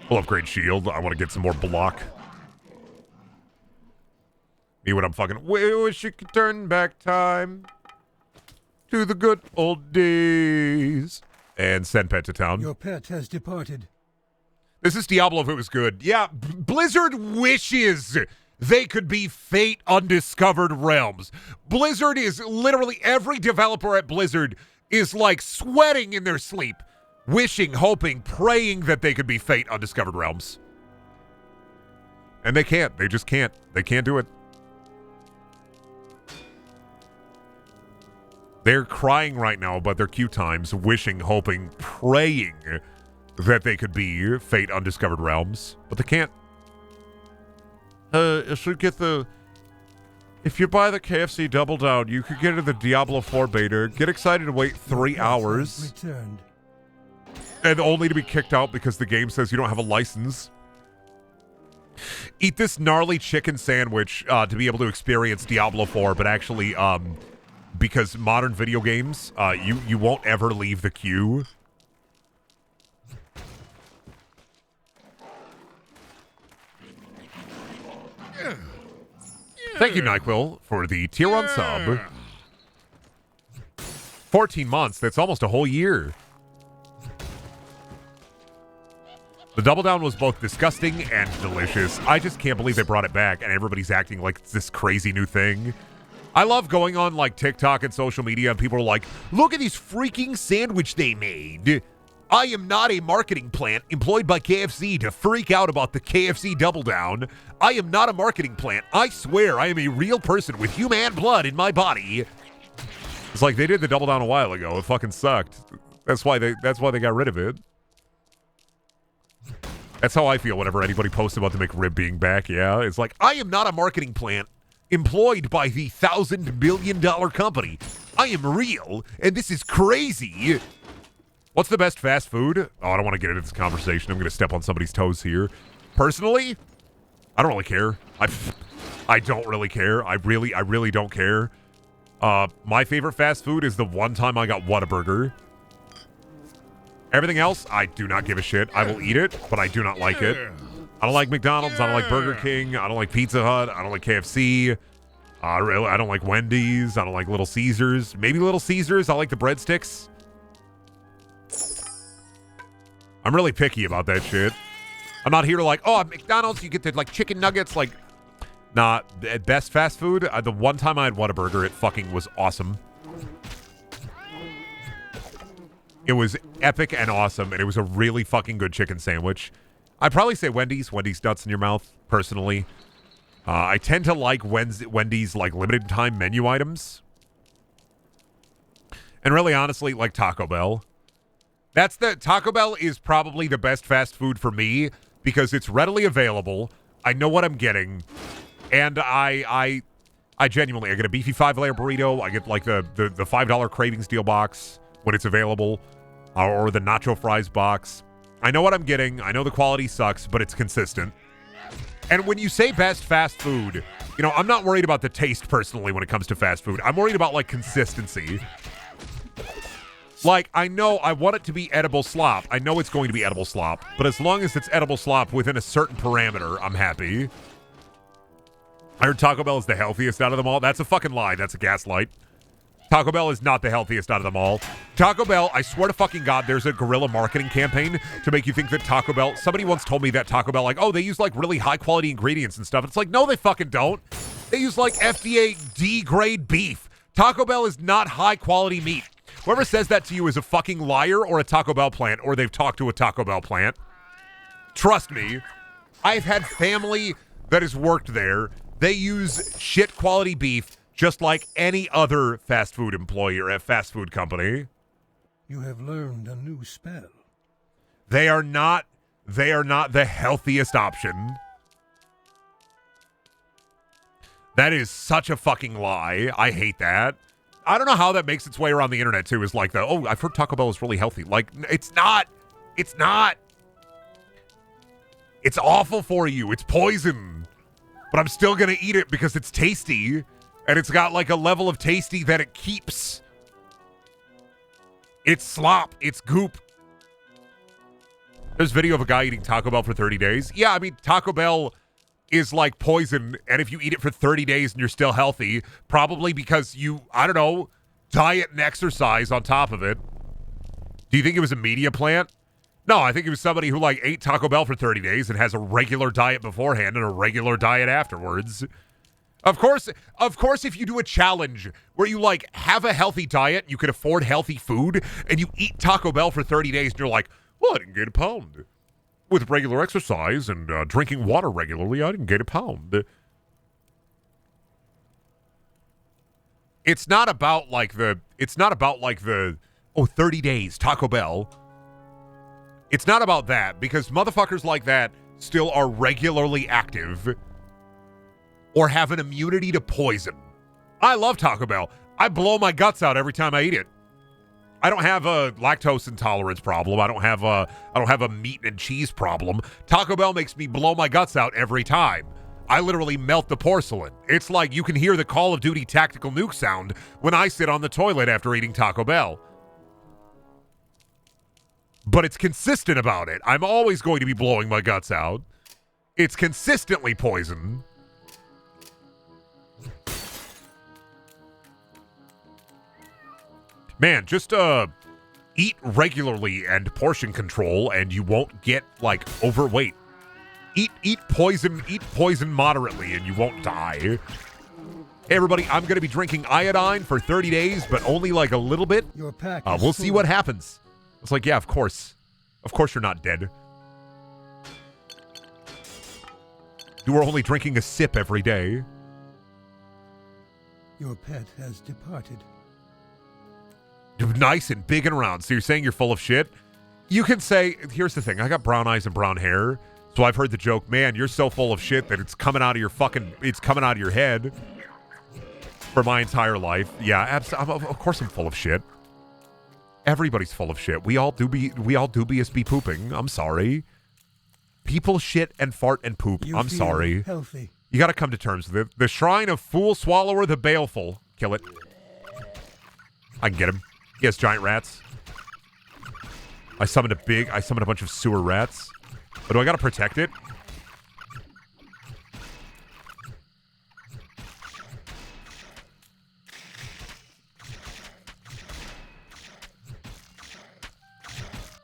We'll upgrade shield. I want to get some more block. Me when I'm fucking... Wish you could turn back time to the good old days. And send pet to town. Your pet has departed. This is Diablo if it was good. Yeah, Blizzard wishes they could be Fate Undiscovered Realms. Blizzard is literally... Every developer at Blizzard is like sweating in their sleep. Wishing, hoping, praying that they could be Fate Undiscovered Realms. And they can't. They just can't. They can't do it. They're crying right now about their queue times, wishing, hoping, praying that they could be Fate Undiscovered Realms. But they can't. I should get the... If you buy the KFC Double Down, you could get the Diablo IV beta. Get excited to wait 3 hours. Returned. And only to be kicked out because the game says you don't have a license. Eat this gnarly chicken sandwich to be able to experience Diablo IV, but actually, because modern video games, you won't ever leave the queue. Thank you, NyQuil, for the tier 1 sub. 14 months, that's almost a whole year. The Double Down was both disgusting and delicious. I just can't believe they brought it back and everybody's acting like it's this crazy new thing. I love going on like TikTok and social media and people are like, look at this freaking sandwich they made. I am not a marketing plant employed by KFC to freak out about the KFC Double Down. I am not a marketing plant. I swear I am a real person with human blood in my body. It's like they did the Double Down a while ago. It fucking sucked. That's why they got rid of it. That's how I feel whenever anybody posts about the McRib being back, yeah. It's like, I am not a marketing plant employed by the $1,000 billion company. I am real, and this is crazy. What's the best fast food? Oh, I don't want to get into this conversation. I'm going to step on somebody's toes here. Personally, I don't really care. I don't really care. I really don't care. My favorite fast food is the one time I got Whataburger. Everything else, I do not give a shit. I will eat it, but I do not like it. I don't like McDonald's. I don't like Burger King. I don't like Pizza Hut. I don't like KFC. I don't like Wendy's. I don't like Little Caesars. Maybe Little Caesars. I like the breadsticks. I'm really picky about that shit. I'm not here to like, oh, at McDonald's, you get the like chicken nuggets. Like, nah, at best fast food, the one time I had Whataburger, it fucking was awesome. It was epic and awesome, and it was a really fucking good chicken sandwich. I'd probably say Wendy's. Wendy's nuts in your mouth, personally. I tend to like Wendy's like limited time menu items. And really, honestly, like Taco Bell. Taco Bell is probably the best fast food for me because it's readily available. I know what I'm getting. And I genuinely, I get a beefy 5-layer burrito. I get like the $5 Cravings deal box when it's available. Or the nacho fries box. I know what I'm getting. I know the quality sucks, but it's consistent. And when you say best fast food, you know, I'm not worried about the taste personally when it comes to fast food. I'm worried about like consistency. Like, I know I want it to be edible slop. I know it's going to be edible slop. But as long as it's edible slop within a certain parameter, I'm happy. I heard Taco Bell is the healthiest out of them all. That's a fucking lie. That's a gaslight. Taco Bell is not the healthiest out of them all. Taco Bell, I swear to fucking God, there's a guerrilla marketing campaign to make you think that Taco Bell... Somebody once told me that Taco Bell, like, oh, they use, like, really high-quality ingredients and stuff. It's like, no, they fucking don't. They use, like, FDA D-grade beef. Taco Bell is not high-quality meat. Whoever says that to you is a fucking liar or a Taco Bell plant, or they've talked to a Taco Bell plant. Trust me. I've had family that has worked there. They use shit-quality beef just like any other fast food employee or a fast food company. You have learned a new spell. They are not the healthiest option. That is such a fucking lie. I hate that. I don't know how that makes its way around the internet too. Is like oh, I've heard Taco Bell is really healthy. Like, it's not. It's not. It's awful for you. It's poison. But I'm still gonna eat it because it's tasty. And it's got like a level of tasty that it keeps. It's slop. It's goop. There's video of a guy eating Taco Bell for 30 days. Yeah, I mean, Taco Bell is like poison. And if you eat it for 30 days and you're still healthy, probably because you, I don't know, diet and exercise on top of it. Do you think it was a media plant? No, I think it was somebody who like ate Taco Bell for 30 days and has a regular diet beforehand and a regular diet afterwards. Of course, if you do a challenge where you, like, have a healthy diet, you can afford healthy food, and you eat Taco Bell for 30 days, and you're like, well, I didn't gain a pound. With regular exercise and drinking water regularly, I didn't gain a pound. It's not about, like, the 30 days, Taco Bell. It's not about that, because motherfuckers like that still are regularly active or have an immunity to poison. I love Taco Bell. I blow my guts out every time I eat it. I don't have a lactose intolerance problem. I don't have a meat and cheese problem. Taco Bell makes me blow my guts out every time. I literally melt the porcelain. It's like you can hear the Call of Duty tactical nuke sound when I sit on the toilet after eating Taco Bell. But it's consistent about it. I'm always going to be blowing my guts out. It's consistently poison. Man, just eat regularly and portion control and you won't get like overweight. Eat poison moderately and you won't die. Hey everybody, I'm going to be drinking iodine for 30 days, but only like a little bit. Your pack We'll see what happens. It's like, yeah, of course. Of course you're not dead. You are only drinking a sip every day. Your pet has departed. Nice and big and round. So you're saying you're full of shit? You can say, here's the thing. I got brown eyes and brown hair. So I've heard the joke, man, you're so full of shit that it's coming out of your head for my entire life. Yeah, of course I'm full of shit. Everybody's full of shit. We all dubious be pooping. I'm sorry. People shit and fart and poop. I'm sorry. Healthy. You got to come to terms with it. The Shrine of Fool Swallower the Baleful. Kill it. I can get him. He has giant rats. I summoned a bunch of sewer rats. But do I gotta protect it?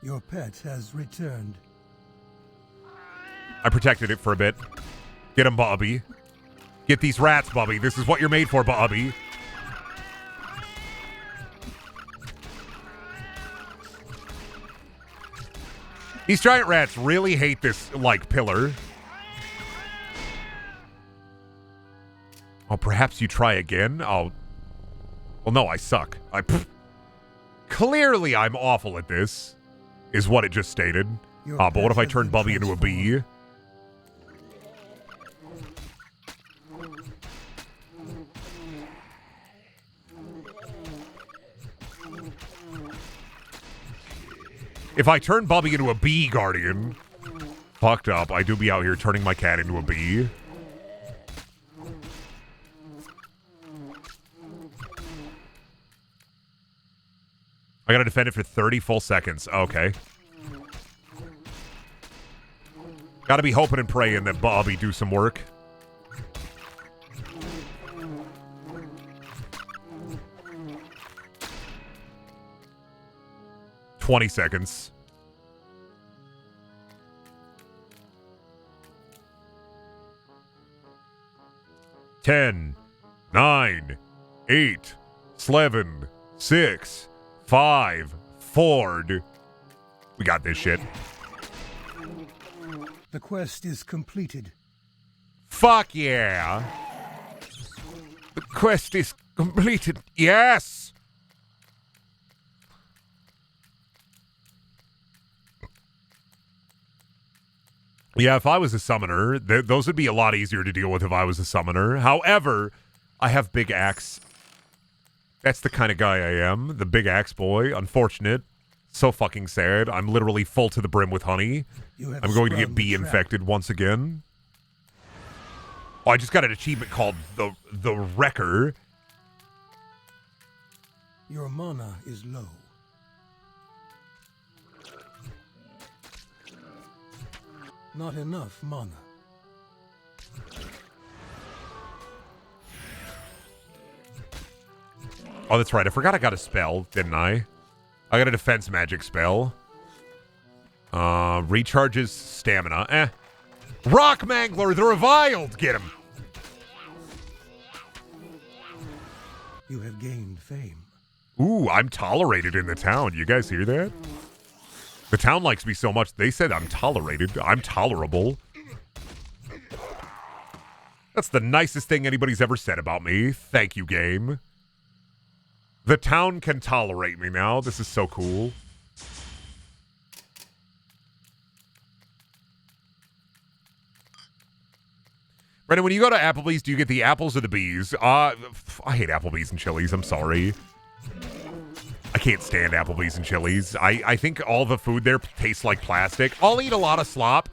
Your pet has returned. I protected it for a bit. Get him, Bobby. Get these rats, Bobby. This is what you're made for, Bobby. These giant rats really hate this, like, pillar. Oh, perhaps you try again? Oh. Well, no, I suck. Clearly I'm awful at this, is what it just stated. But what if I turn Bubby into a bee? If I turn Bubby into a bee guardian, fucked up. I do be out here turning my cat into a bee. I gotta defend it for 30 full seconds. Okay. Gotta be hoping and praying that Bobby do some work. $20 seconds. Ten, 9, 8, 7, 6, 5, 4. We got this shit. The quest is completed. Fuck yeah. The quest is completed. Yes. Yeah, if I was a summoner, those would be a lot easier to deal with if I was a summoner. However, I have big axe. That's the kind of guy I am. The big axe boy. Unfortunate. So fucking sad. I'm literally full to the brim with honey. I'm going to get bee infected once again. Oh, I just got an achievement called the Wrecker. Your mana is low. Not enough mana. Oh, that's right. I forgot I got a spell, didn't I? I got a defense magic spell. Recharges stamina. Rock Mangler, the Reviled! Get him! You have gained fame. Ooh, I'm tolerated in the town. You guys hear that? The town likes me so much, they said I'm tolerated. I'm tolerable. That's the nicest thing anybody's ever said about me. Thank you, game. The town can tolerate me now. This is so cool. Brendan, when you go to Applebee's, do you get the apples or the bees? I hate Applebee's and Chili's. I'm sorry. I can't stand Applebee's and Chili's. I think all the food there tastes like plastic. I'll eat a lot of slop,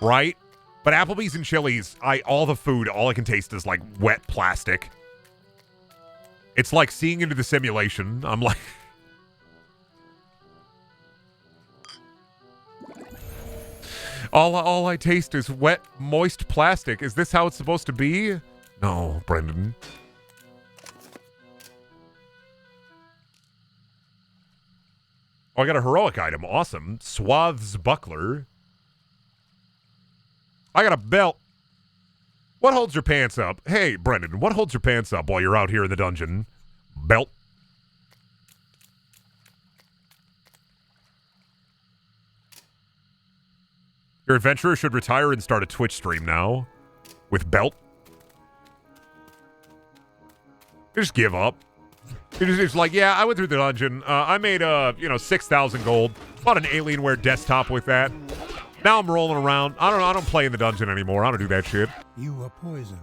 right? But Applebee's and Chili's, all the food, all I can taste is like wet plastic. It's like seeing into the simulation. I'm like... All I taste is wet, moist plastic. Is this how it's supposed to be? No, Brendan. Oh, I got a heroic item. Awesome. Swath's buckler. I got a belt. What holds your pants up? Hey, Brendan, what holds your pants up while you're out here in the dungeon? Belt. Your adventurer should retire and start a Twitch stream now. With belt. Just give up. It's like, yeah, I went through the dungeon. I made, 6,000 gold. Bought an Alienware desktop with that. Now I'm rolling around. I don't play in the dungeon anymore. I don't do that shit. You are poisoned.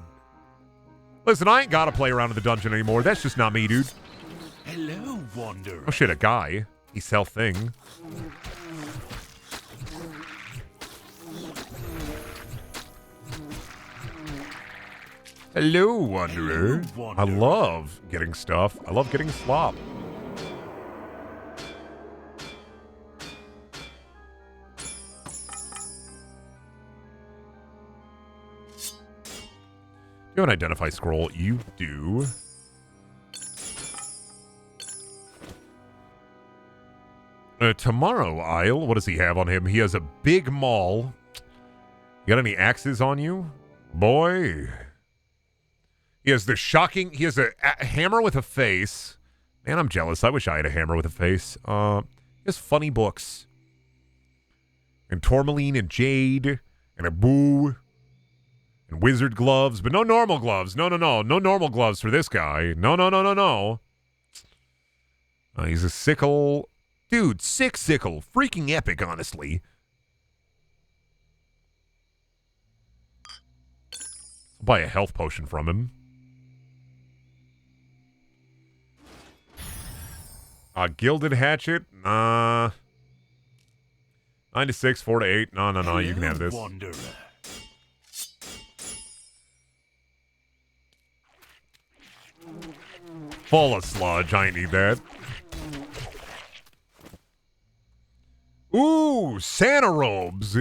Listen, I ain't gotta play around in the dungeon anymore. That's just not me, dude. Hello, Wanderer. Oh shit, a guy. He sell thing. Hello, Wanderer. Hello, Wanderer. I love getting stuff. I love getting slop. You have an identify scroll. You do. Tomorrow, Isle. What does he have on him? He has a big maul. You got any axes on you? Boy. He has a hammer with a face. Man, I'm jealous. I wish I had a hammer with a face. He has funny books. And tourmaline and jade. And a boo. And wizard gloves. But no normal gloves. No. No normal gloves for this guy. No. He's a sickle. Dude, sick sickle. Freaking epic, honestly. I'll buy a health potion from him. Gilded hatchet? Nah. 9 to 6, 4 to 8. No. You can have this. Wanderer. Full of sludge. I ain't need that. Ooh, Santa robes.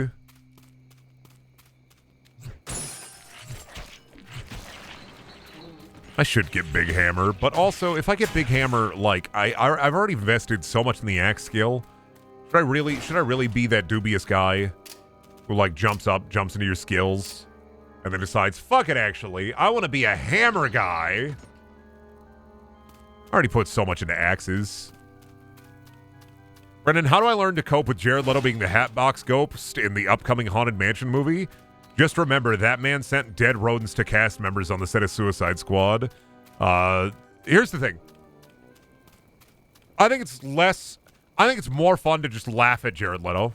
I should get Big Hammer, but also if I get Big Hammer, like I've already invested so much in the axe skill. Should I really be that dubious guy who like jumps into your skills, and then decides, fuck it, actually, I want to be a hammer guy. I already put so much into axes. Brendan, how do I learn to cope with Jared Leto being the Hatbox Ghost in the upcoming Haunted Mansion movie? Just remember, that man sent dead rodents to cast members on the set of Suicide Squad. Here's the thing. I think it's more fun to just laugh at Jared Leto.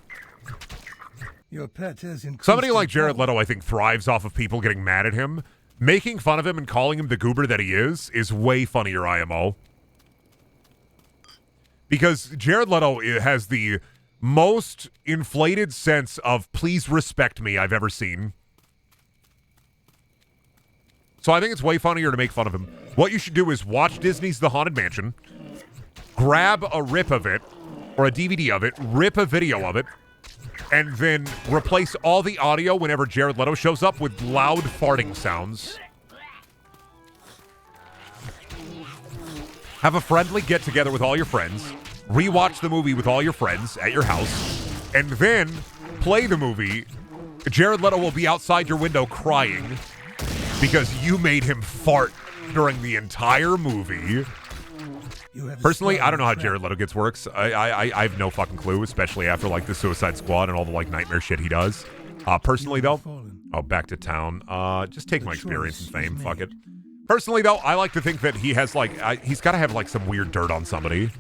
Your pet has increased. Somebody like Jared Leto, I think, thrives off of people getting mad at him. Making fun of him and calling him the goober that he is way funnier, IMO. Because Jared Leto has the most inflated sense of please respect me I've ever seen. So I think it's way funnier to make fun of him. What you should do is watch Disney's The Haunted Mansion, grab a rip of it, or a DVD of it, rip a video of it, and then replace all the audio whenever Jared Leto shows up with loud farting sounds. Have a friendly get-together with all your friends, rewatch the movie with all your friends at your house, and then play the movie. Jared Leto will be outside your window crying because you made him fart during the entire movie. Personally, I don't know how Jared Leto gets works. I have no fucking clue, especially after like the Suicide Squad and all the like nightmare shit he does. Personally though, back to town. Just take my experience and fame. Fuck it. Personally though, I like to think that he has like he's got to have like some weird dirt on somebody.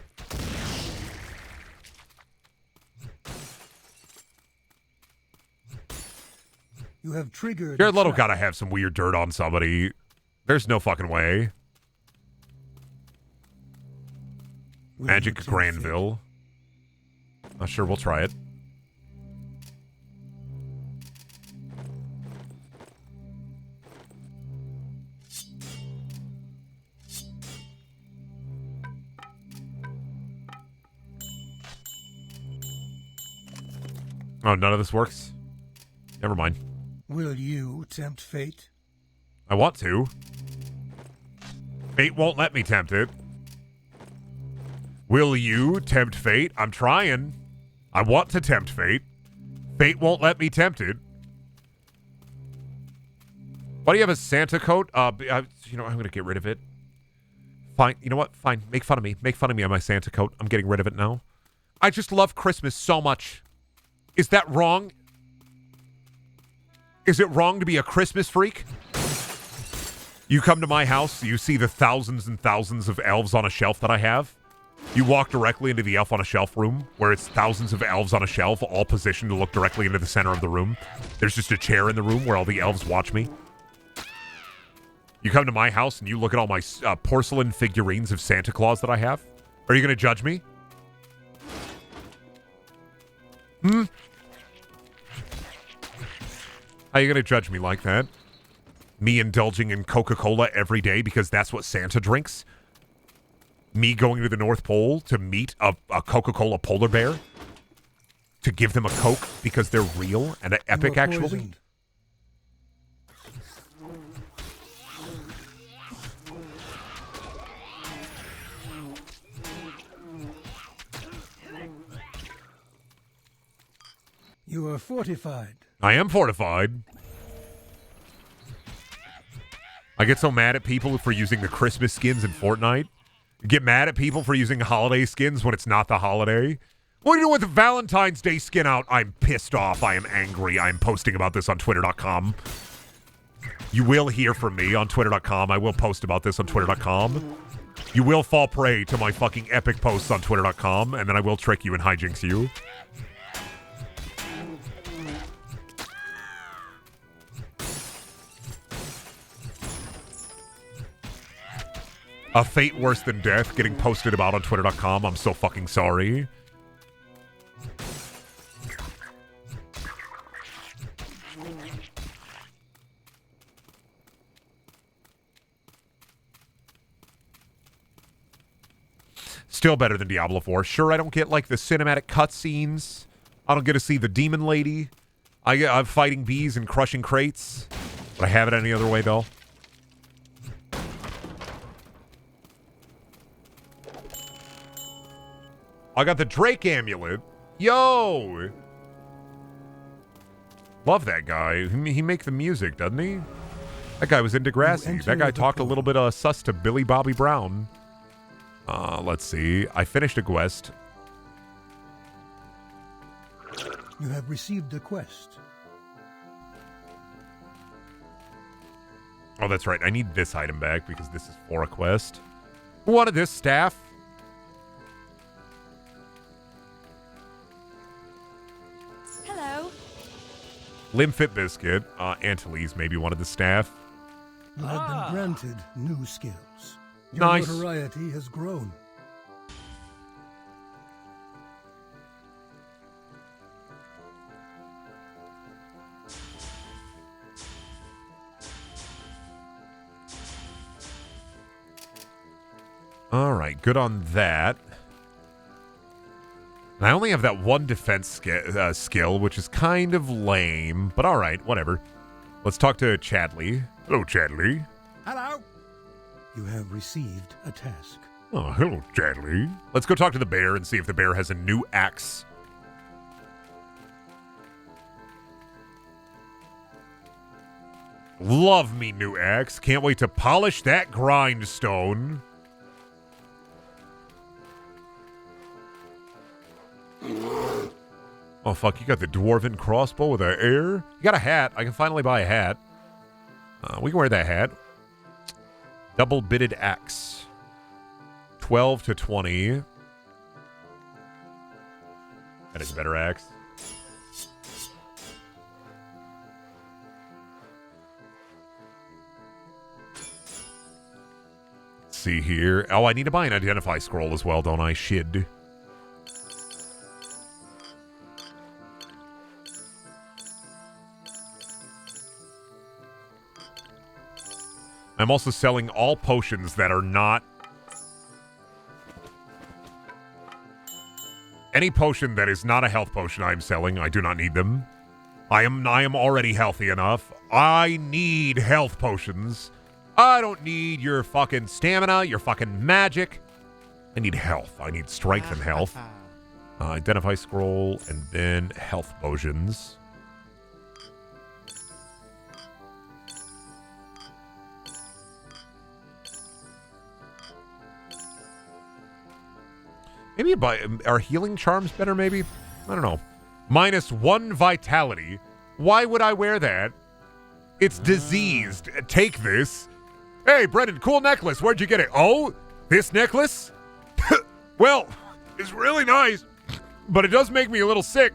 You have triggered. Jared Leto got to have some weird dirt on somebody. There's no fucking way. Will Magic you tempt Granville. Sure, we'll try it. Oh, none of this works? Never mind. Will you tempt fate? I want to. Fate won't let me tempt it. Will you tempt fate? I'm trying. I want to tempt fate. Fate won't let me tempt it. Why do you have a Santa coat? I'm going to get rid of it. Fine. You know what? Fine. Make fun of me. Make fun of me on my Santa coat. I'm getting rid of it now. I just love Christmas so much. Is that wrong? Is it wrong to be a Christmas freak? You come to my house, you see the thousands and thousands of elves on a shelf that I have. You walk directly into the elf on a shelf room, where it's thousands of elves on a shelf, all positioned to look directly into the center of the room. There's just a chair in the room where all the elves watch me. You come to my house and you look at all my porcelain figurines of Santa Claus that I have. Are you going to judge me? How are you going to judge me like that? Me indulging in Coca-Cola every day because that's what Santa drinks? Me going to the North Pole to meet a Coca-Cola polar bear? To give them a Coke because they're real and epic, actually? Poisoned. You are fortified. I am fortified. I get so mad at people for using the Christmas skins in Fortnite. Get mad at people for using holiday skins when it's not the holiday. What are you doing with the Valentine's Day skin out? I'm pissed off. I am angry. I am posting about this on Twitter.com. You will hear from me on Twitter.com. I will post about this on Twitter.com. You will fall prey to my fucking epic posts on Twitter.com, and then I will trick you and hijinks you. A fate worse than death getting posted about on Twitter.com. I'm so fucking sorry. Still better than Diablo IV. Sure, I don't get, like, the cinematic cutscenes. I don't get to see the demon lady. I'm fighting bees and crushing crates. But I have it any other way, though. I got the Drake amulet. Yo! Love that guy. He make the music, doesn't he? That guy was in Degrassi. That guy talked a little bit of sus to Billy Bobby Brown. Let's see. I finished a quest. You have received a quest. Oh, that's right. I need this item back because this is for a quest. Who wanted this staff? Hello. Limfit Biscuit. Antilles maybe wanted the staff. You have been granted new skills. Your Nice. notoriety has grown. All right, good on that. And I only have that one defense skill, which is kind of lame, but all right, whatever. Let's talk to Chadley. Hello, Chadley. Hello. You have received a task. Oh, hello, Chadley. Let's go talk to the bear and see if the bear has a new axe. Love me new axe. Can't wait to polish that grindstone. Oh, fuck, you got the dwarven crossbow with an air? You got a hat. I can finally buy a hat. We can wear that hat. Double-bitted axe. 12 to 20. That is a better axe. see here. Oh, I need to buy an identify scroll as well, don't I? Shid. I'm also selling all potions that are not... Any potion that is not a health potion I'm selling. I do not need them. I am already healthy enough. I need health potions. I don't need your fucking stamina, your fucking magic. I need health. I need strength and health. Identify scroll, and then health potions. Maybe are healing charms better, maybe? I don't know. -1 vitality. Why would I wear that? It's diseased. Take this. Hey, Brendan, cool necklace. Where'd you get it? Oh, this necklace? Well, it's really nice, but it does make me a little sick.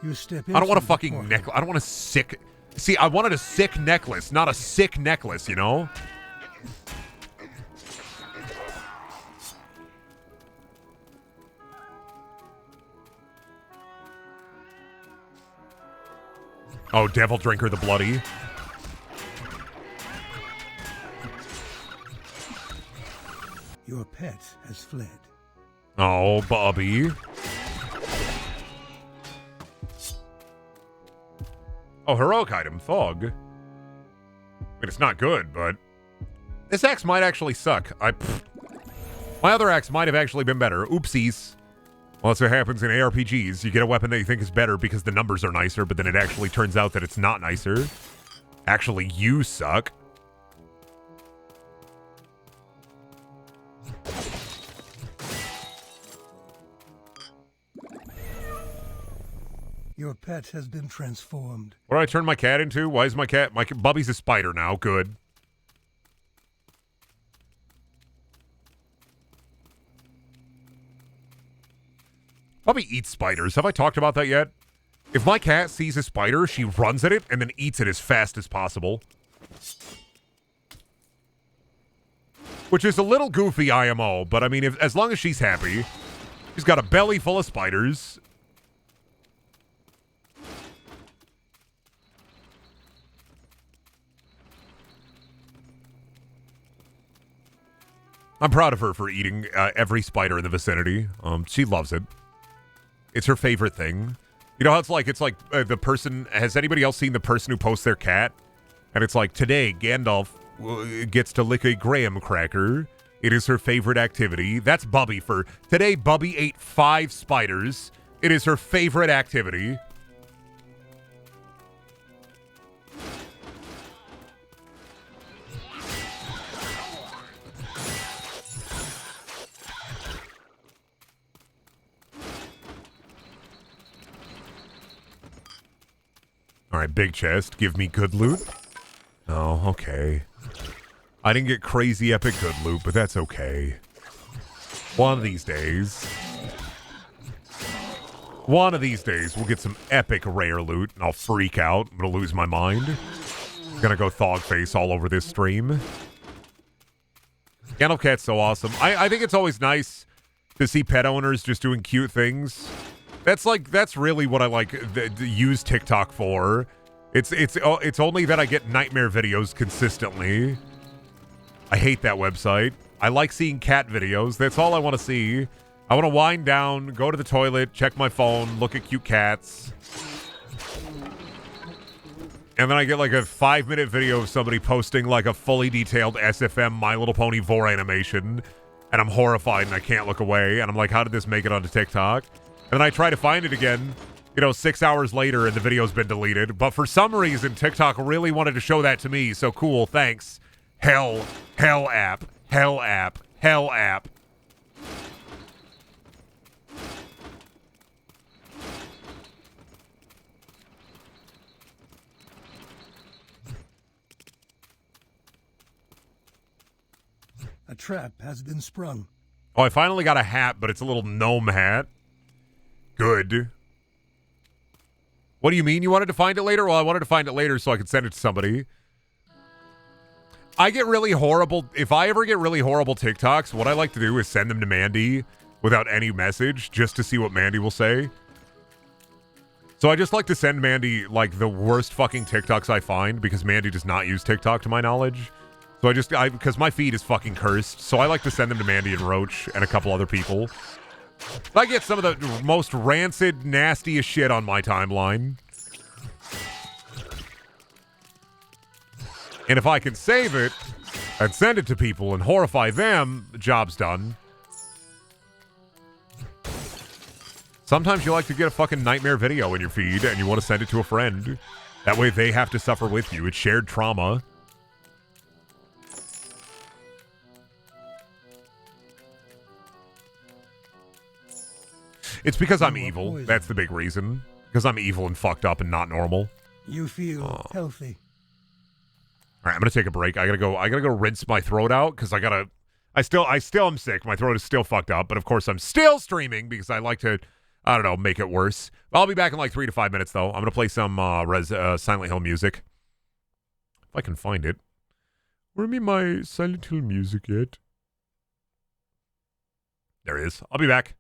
You step I don't want a fucking necklace. I don't want a sick... See, I wanted a sick necklace, not a sick necklace, you know? Oh, Devil Drinker the Bloody. Your pet has fled. Oh, Bobby. Oh, heroic item, Thog. I mean, it's not good, but... This axe might actually suck. My other axe might have actually been better. Oopsies. Well, that's what happens in ARPGs. You get a weapon that you think is better because the numbers are nicer, but then it actually turns out that it's not nicer. Actually, you suck. Your pet has been transformed. What did I turn my cat into? Why is my cat... Bubby's a spider now. Good. Bubby eats spiders. Have I talked about that yet? If my cat sees a spider, she runs at it and then eats it as fast as possible. Which is a little goofy IMO, but I mean, as long as she's happy. She's got a belly full of spiders. I'm proud of her for eating every spider in the vicinity. She loves it. It's her favorite thing. You know how it's like the person... Has anybody else seen the person who posts their cat? And it's like, today, Gandalf gets to lick a graham cracker. It is her favorite activity. That's Bubby for... Today, Bubby ate 5 spiders. It is her favorite activity. All right, big chest. Give me good loot. Oh, okay. I didn't get crazy epic good loot, but that's okay. One of these days. One of these days, we'll get some epic rare loot, and I'll freak out. I'm going to lose my mind. I'm going to go thog face all over this stream. Gandalf Cat's so awesome. I think it's always nice to see pet owners just doing cute things. That's really what I like use TikTok for. It's only that I get nightmare videos consistently. I hate that website. I like seeing cat videos. That's all I want to see. I want to wind down, go to the toilet, check my phone, look at cute cats. And then I get like a 5-minute video of somebody posting like a fully detailed SFM My Little Pony Vor animation. And I'm horrified and I can't look away. And I'm like, how did this make it onto TikTok? And then I try to find it again, 6 hours later, and the video's been deleted. But for some reason, TikTok really wanted to show that to me. So cool, thanks. Hell app. A trap has been sprung. Oh, I finally got a hat, but it's a little gnome hat. Good. What do you mean you wanted to find it later? Well, I wanted to find it later so I could send it to somebody. I get really horrible. If I ever get really horrible TikToks, what I like to do is send them to Mandy without any message just to see what Mandy will say. So I just like to send Mandy like the worst fucking TikToks I find because Mandy does not use TikTok to my knowledge. So because my feed is fucking cursed. So I like to send them to Mandy and Roach and a couple other people. I get some of the most rancid, nastiest shit on my timeline. And if I can save it and send it to people and horrify them, the job's done. Sometimes you like to get a fucking nightmare video in your feed and you want to send it to a friend. That way they have to suffer with you. It's shared trauma. It's because I'm evil. That's the big reason. Because I'm evil and fucked up and not normal. You feel healthy. All right, I'm gonna take a break. I gotta go rinse my throat out because I still am sick. My throat is still fucked up, but of course I'm still streaming because I like to, I don't know, make it worse. I'll be back in like 3 to 5 minutes though. I'm gonna play some Silent Hill music if I can find it. Where be my Silent Hill music at? There it is. I'll be back.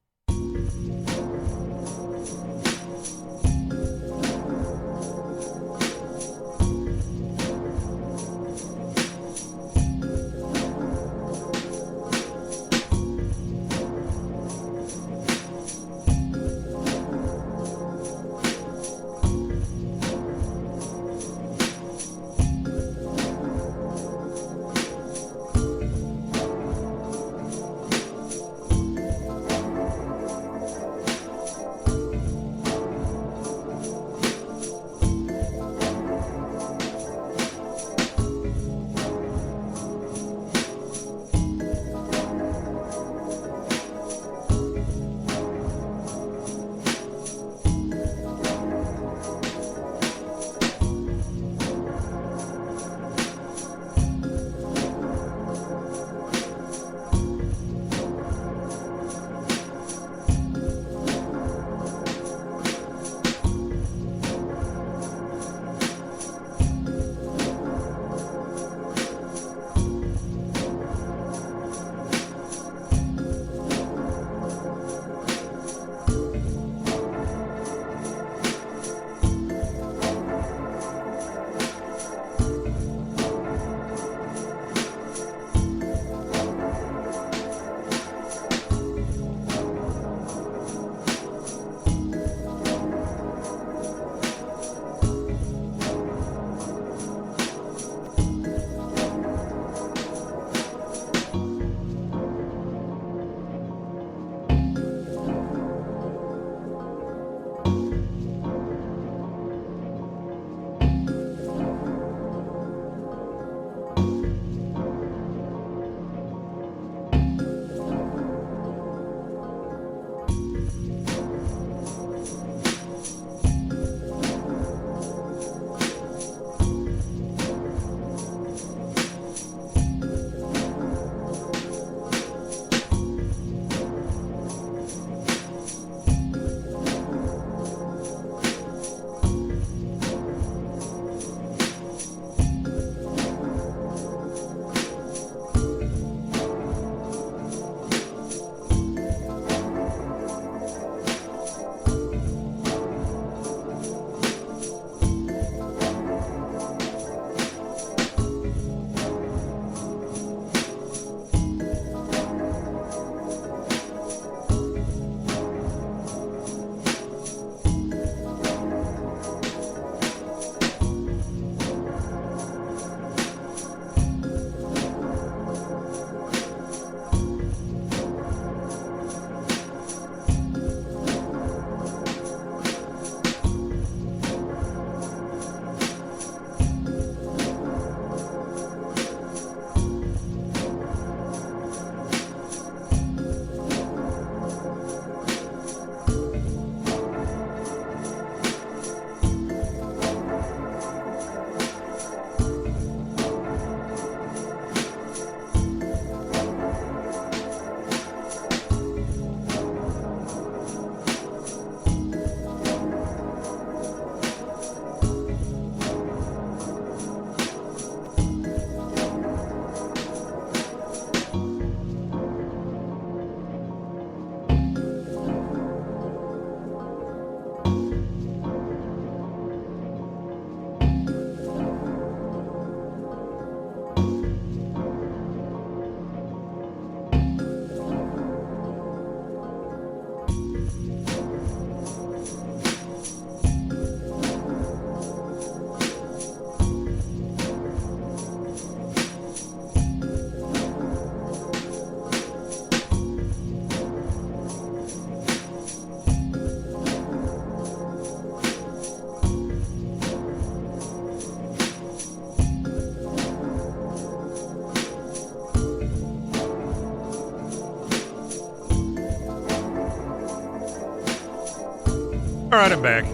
right, I'm back.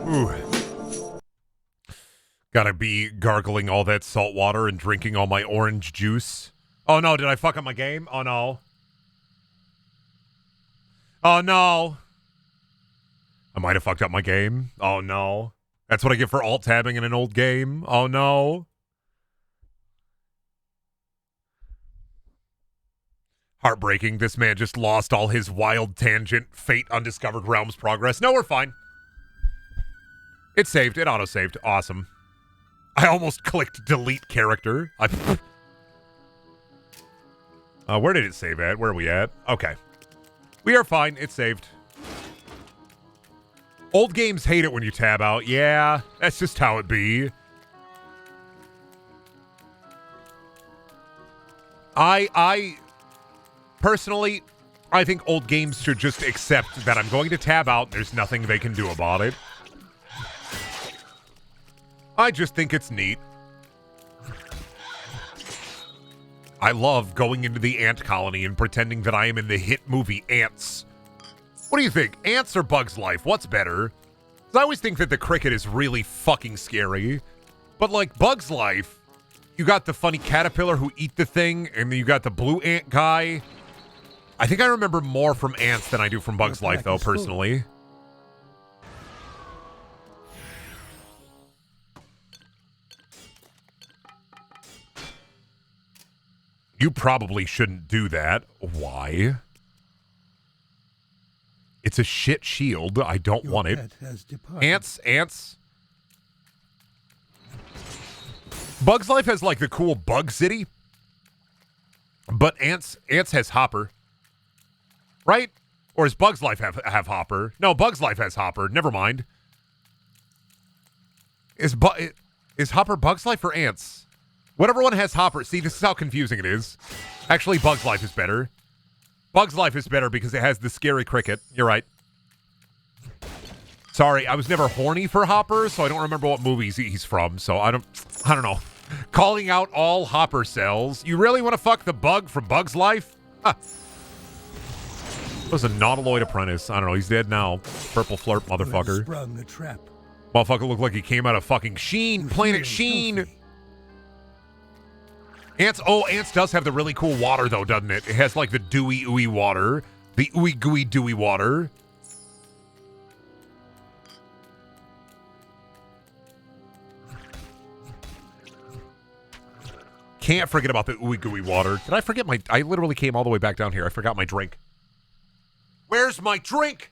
Ooh. Gotta be gargling all that salt water and drinking all my orange juice. Oh no, did I fuck up my game? Oh no. Oh no. I might have fucked up my game. Oh no. That's what I get for alt-tabbing in an old game. Oh no. Heartbreaking. This man just lost all his wild tangent, fate, undiscovered realms progress. No, we're fine. It saved. It auto-saved. Awesome. I almost clicked delete character. Where did it save at? Where are we at? Okay. We are fine. It saved. Old games hate it when you tab out. Yeah, that's just how it be. I personally, I think old games should just accept that I'm going to tab out. There's nothing they can do about it. I just think it's neat. I love going into the ant colony and pretending that I am in the hit movie Ants. What do you think? Ants or Bug's Life? What's better? 'Cause I always think that the cricket is really fucking scary. But like Bug's Life, you got the funny caterpillar who eat the thing, and then you got the blue ant guy. I think I remember more from Ants than I do from Bug's Life, though, personally. You probably shouldn't do that. Why? It's a shit shield. I don't want it. Ants. Bug's Life has like the cool Bug City. But Ants has Hopper. Right? Or does Bug's Life have Hopper? No, Bug's Life has Hopper. Never mind. Is Hopper Bug's Life or Ants? Whatever one has Hopper. See, this is how confusing it is. Actually, Bug's Life is better. Bug's Life is better because it has the scary cricket. You're right. Sorry, I was never horny for Hopper, so I don't remember what movies he's from. So I don't know. Calling out all Hopper cells. You really want to fuck the bug from Bug's Life? Huh. It was a Nautiloid apprentice. I don't know. He's dead now. Purple flirt, motherfucker. Sprung a trap. Motherfucker looked like he came out of fucking Sheen. Planet Sheen. Ants does have the really cool water, though, doesn't it? It has, like, the dewy, ooey water. The ooey, gooey, dewy water. Can't forget about the ooey, gooey water. Did I forget my... I literally came all the way back down here. I forgot my drink. Where's my drink?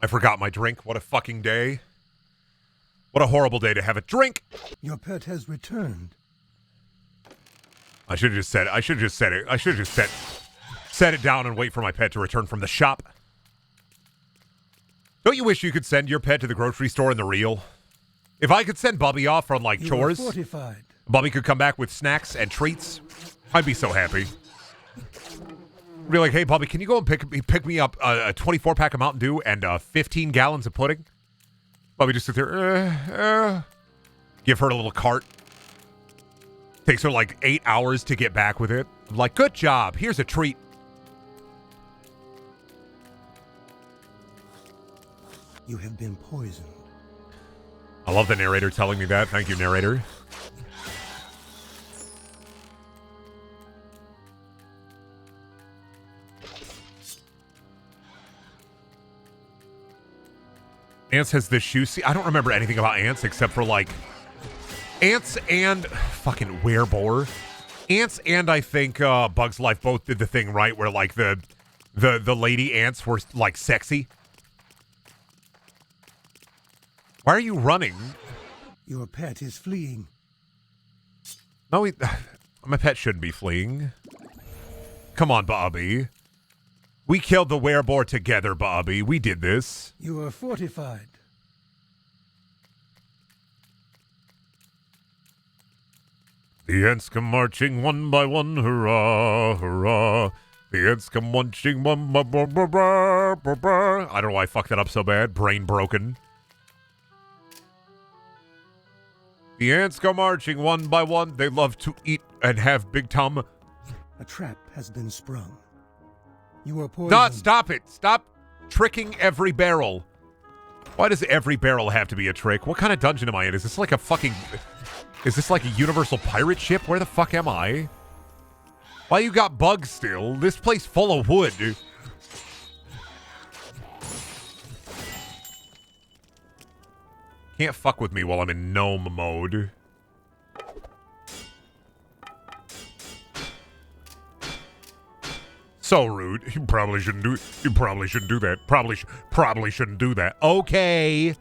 I forgot my drink. What a fucking day. What a horrible day to have a drink. Your pet has returned. I should have just said it. I should have just said it. I should have just set it down and wait for my pet to return from the shop. Don't you wish you could send your pet to the grocery store in the real? If I could send Bubby off on, like, You chores, are fortified. Bubby could come back with snacks and treats, I'd be so happy. Be like, hey, Bubby, can you go and pick me up a 24-pack of Mountain Dew and 15 gallons of pudding? Bubby just sits there, give her a little cart. Takes her like 8 hours to get back with it. I'm like, good job. Here's a treat. You have been poisoned. I love the narrator telling me that. Thank you, narrator. Ants has this shoe. See, I don't remember anything about Ants except for, like, Ants and fucking Werebore. Ants and I think Bug's Life both did the thing, right, where, like, the lady ants were, like, sexy. Why are you running? Your pet is fleeing. No, my pet shouldn't be fleeing. Come on, Bobby. We killed the wereboar together, Bobby. We did this. You are fortified. The ants come marching one by one, hurrah, hurrah. The ants come marching one by one. I don't know why I fucked that up so bad. Brain broken. The ants go marching one by one. They love to eat and have big tum. A trap has been sprung. You are poisoned. No, stop it. Stop tricking every barrel. Why does every barrel have to be a trick? What kind of dungeon am I in? Is this like a fucking... Is this like a universal pirate ship? Where the fuck am I? Why you got bugs still? This place full of wood. Can't fuck with me while I'm in gnome mode. So rude. You probably shouldn't do that. Probably shouldn't do that. Okay.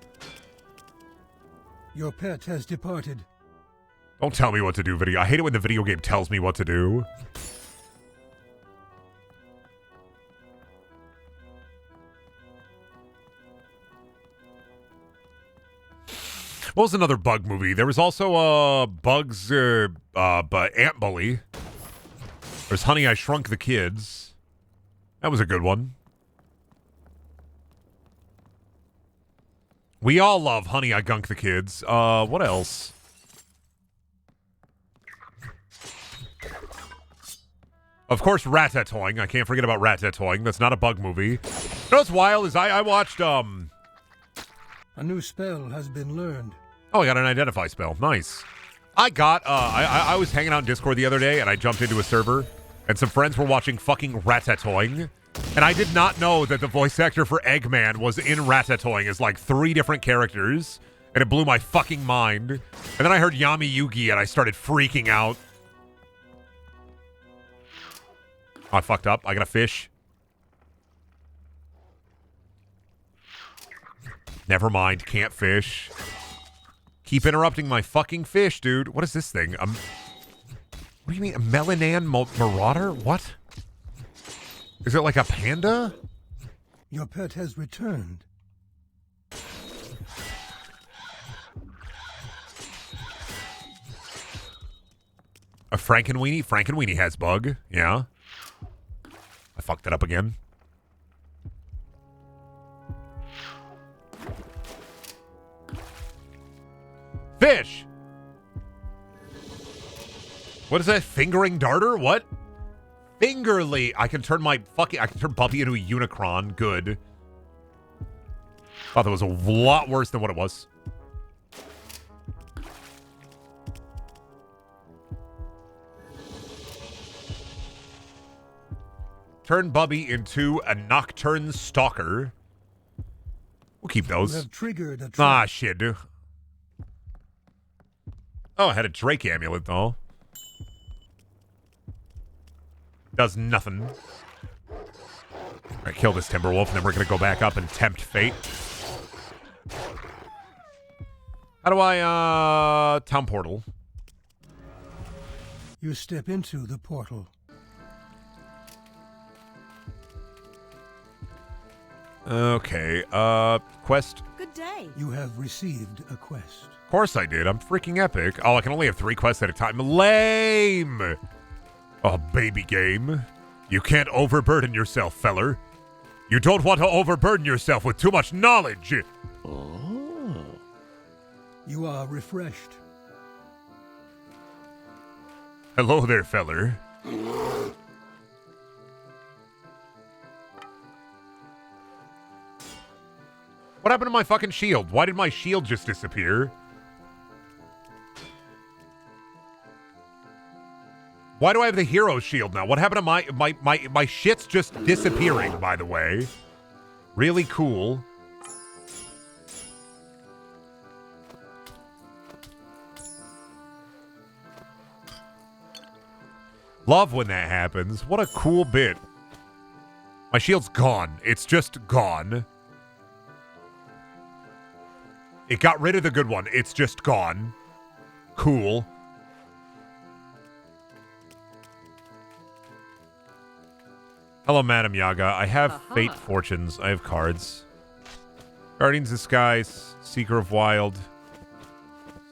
Your pet has departed. Don't tell me what to do, video. I hate it when the video game tells me what to do. What was another bug movie? There was also Bugs, Ant Bully. There's Honey, I Shrunk the Kids. That was a good one. We all love Honey, I Gunk the Kids. What else? Of course, Ratatouille. I can't forget about Ratatouille. That's not a bug movie. You know what's wild is I watched, A new spell has been learned. Oh, I got an identify spell. Nice. I was hanging out in Discord the other day, and I jumped into a server, and some friends were watching fucking Ratatouille, and I did not know that the voice actor for Eggman was in Ratatouille as, like, 3 different characters, and it blew my fucking mind. And then I heard Yami Yugi, and I started freaking out. Oh, I fucked up. I got a fish. Never mind. Can't fish. Keep interrupting my fucking fish, dude. What is this thing? What do you mean? A Melanan Marauder? What? Is it like a panda? Your pet has returned. A Frankenweenie? Frankenweenie has bug. Yeah. I fucked it up again. Fish! What is that? Fingering darter? What? Fingerly. I can turn Bumpy into a Unicron. Good. Thought that was a lot worse than what it was. Turn Bubby into a Nocturne Stalker. We'll keep those. You have triggered a trap. Ah, shit, dude. Oh, I had a Drake amulet, though. Does nothing. Alright, kill this Timberwolf, and then we're gonna go back up and tempt fate. How do I, town portal? You step into the portal. Okay, quest. Good day. You have received a quest. Of course I did. I'm freaking epic. Oh, I can only have 3 quests at a time. Lame! Oh, baby game. You can't overburden yourself, feller. You don't want to overburden yourself with too much knowledge. Oh. You are refreshed. Hello there, feller. What happened to my fucking shield? Why did my shield just disappear? Why do I have the hero shield now? What happened to my shit's just disappearing, by the way. Really cool. Love when that happens. What a cool bit. My shield's gone. It's just gone. It got rid of the good one. It's just gone. Cool. Hello, Madam Yaga. I have Fate Fortunes. I have cards. Guardians of the Skies, Seeker of Wild,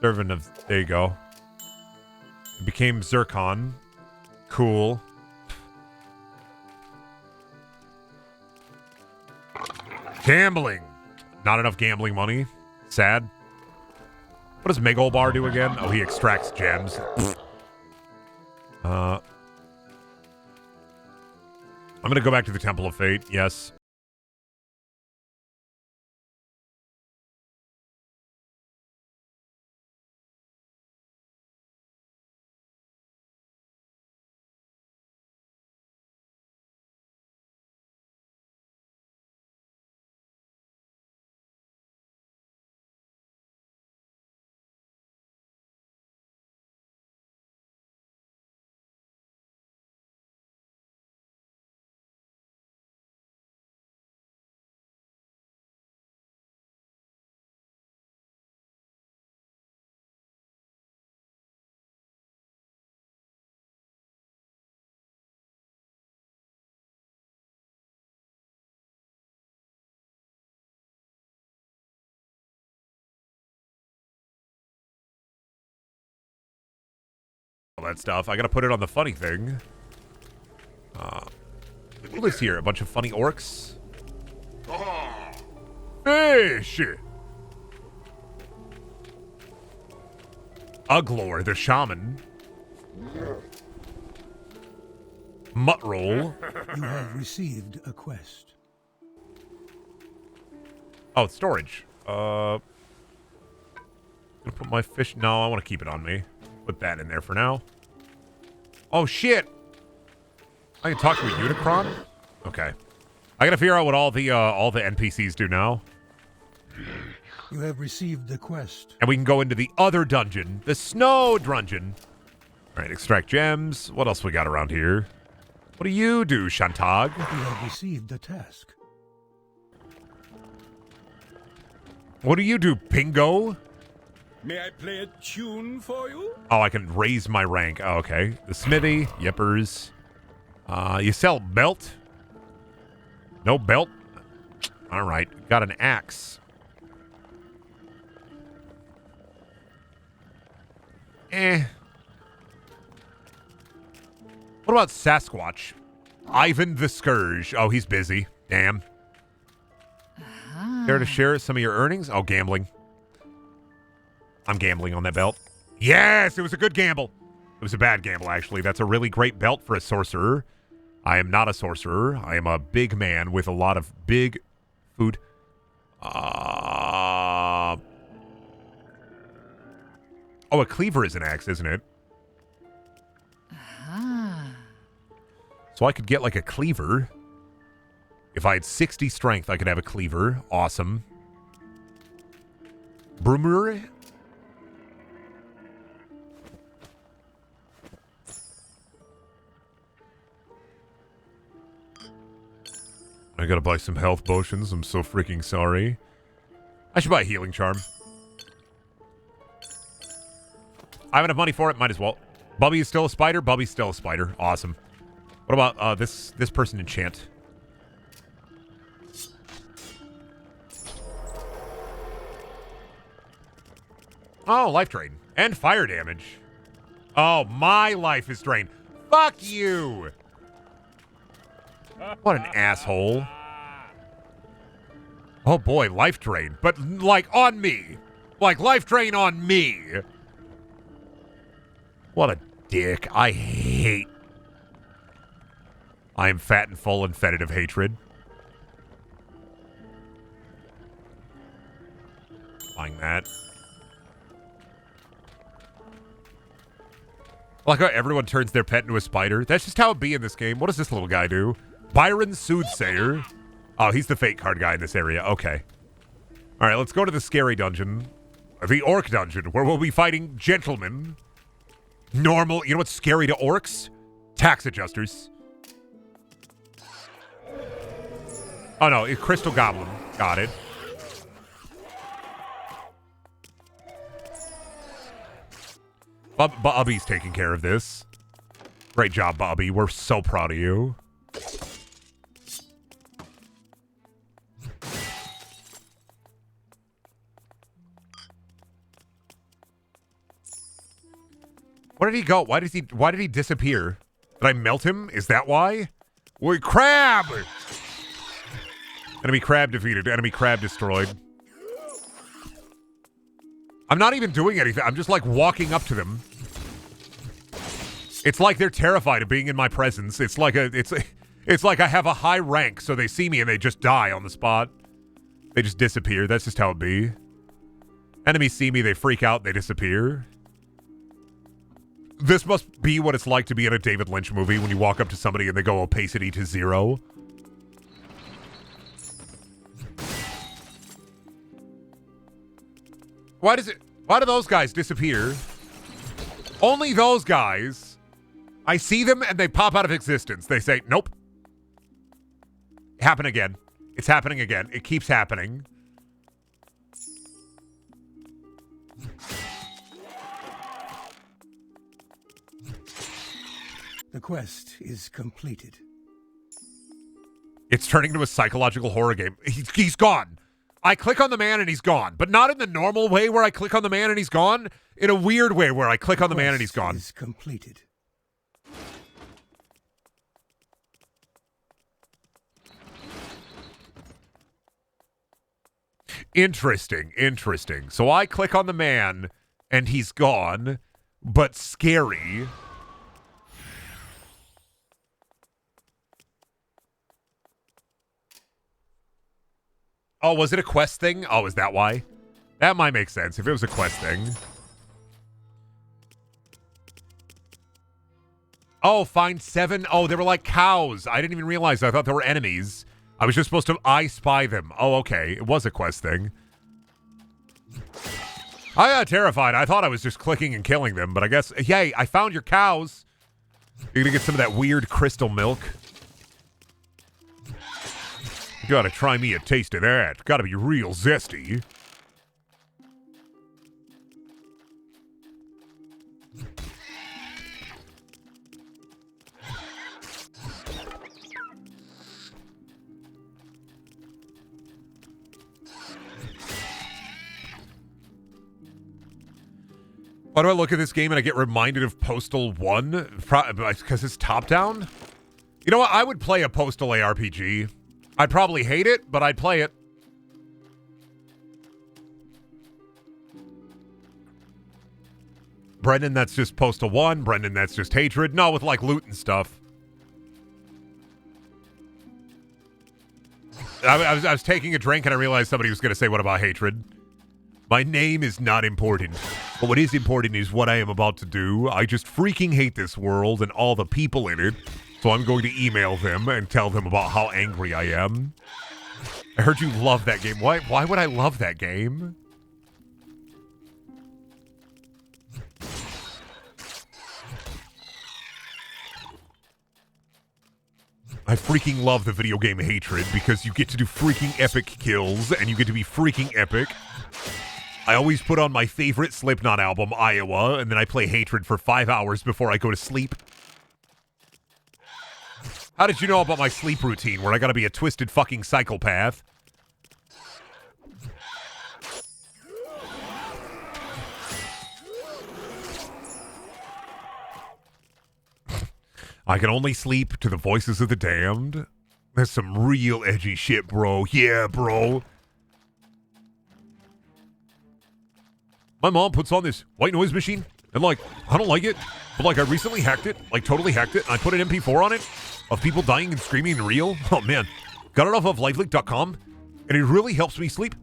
Servant of... There you go. It became Zircon. Cool. Gambling. Not enough gambling money. Sad. What does Megolbar do again? Oh, he extracts gems. I'm going to go back to the Temple of Fate. Yes. All that stuff. I gotta put it on the funny thing. What is here? A bunch of funny orcs? Fish! Uglor, the shaman. Muttroll. You have received a quest. Oh, it's storage. Gonna put my fish... No, I want to keep it on me. Put that in there for now. Oh, shit! I can talk to a Unicron? Okay. I gotta figure out what all the NPCs do now. You have received the quest. And we can go into the other dungeon. The snow dungeon. Alright, extract gems. What else we got around here? What do you do, Shantag? You have received a task. What do you do, Pingo? May I play a tune for you? Oh, I can raise my rank. Oh, okay. The smithy, yippers. You sell belt? No belt? Alright, got an axe. What about Sasquatch? Ivan the Scourge. Oh, he's busy. Damn. Care to share some of your earnings? Oh, gambling. I'm gambling on that belt. Yes, it was a good gamble. It was a bad gamble, actually. That's a really great belt for a sorcerer. I am not a sorcerer. I am a big man with a lot of big food. Oh, a cleaver is an axe, isn't it? So I could get like a cleaver. If I had 60 strength, I could have a cleaver. Awesome. Broomer. I gotta buy some health potions. I'm so freaking sorry. I should buy a healing charm. I have enough money for it. Might as well. Bubby is still a spider. Bubby's still a spider. Awesome. What about this person enchant? Oh, life drain. And fire damage. Oh, my life is drained. Fuck you! What an asshole. Oh boy, life drain. But like on me. Like life drain on me. What a dick. I hate. I am fat and full and fetid of hatred. Buying that. Like how everyone turns their pet into a spider. That's just how it be in this game. What does this little guy do? Byron Soothsayer. Oh, he's the fate card guy in this area. Okay. All right, let's go to the scary dungeon. The orc dungeon, where we'll be fighting gentlemen. Normal. You know what's scary to orcs? Tax adjusters. Oh, no. It's Crystal Goblin. Got it. Bobby's taking care of this. Great job, Bobby. We're so proud of you. Where did he go? Why did he disappear? Did I melt him? Is that why? Wait, crab! Enemy crab defeated. Enemy crab destroyed. I'm not even doing anything. I'm just like walking up to them. It's like they're terrified of being in my presence. It's like I have a high rank, so they see me and they just die on the spot. They just disappear. That's just how it be. Enemies see me, they freak out, they disappear. This must be what it's like to be in a David Lynch movie when you walk up to somebody and they go opacity to 0. Why do those guys disappear? Only those guys. I see them and they pop out of existence. They say, nope. Happen again. It's happening again. It keeps happening. The quest is completed. It's turning into a psychological horror game. He's gone. I click on the man and he's gone. But not in the normal way where I click on the man and he's gone. In a weird way where I click on the man and he's gone. Is completed. Interesting. So I click on the man and he's gone. But scary. Oh, was it a quest thing? Oh, is that why? That might make sense if it was a quest thing. Oh, find 7. Oh, they were like cows. I didn't even realize. I thought they were enemies. I was just supposed to I spy them. Oh, okay. It was a quest thing. I got terrified. I thought I was just clicking and killing them, but I guess, yay, I found your cows. You're gonna get some of that weird crystal milk. Gotta try me a taste of that. Gotta be real zesty. Why do I look at this game and I get reminded of Postal 1? Because it's top-down? You know what? I would play a Postal ARPG. I'd probably hate it, but I'd play it. Brendan, that's just Postal 1. Brendan, that's just Hatred. No, with like loot and stuff. I was taking a drink and I realized somebody was going to say, what about Hatred? My name is not important. But what is important is what I am about to do. I just freaking hate this world and all the people in it. So I'm going to email them and tell them about how angry I am. I heard you love that game. Why would I love that game? I freaking love the video game Hatred because you get to do freaking epic kills and you get to be freaking epic. I always put on my favorite Slipknot album, Iowa, and then I play Hatred for 5 hours before I go to sleep. How did you know about my sleep routine where I gotta be a twisted fucking psychopath? I can only sleep to the voices of the damned. That's some real edgy shit, bro. Yeah, bro. My mom puts on this white noise machine, and like, I don't like it, but like I recently hacked it, like totally hacked it, and I put an MP4 on it of people dying and screaming in real. Oh man, got it off of lifelink.com, and it really helps me sleep.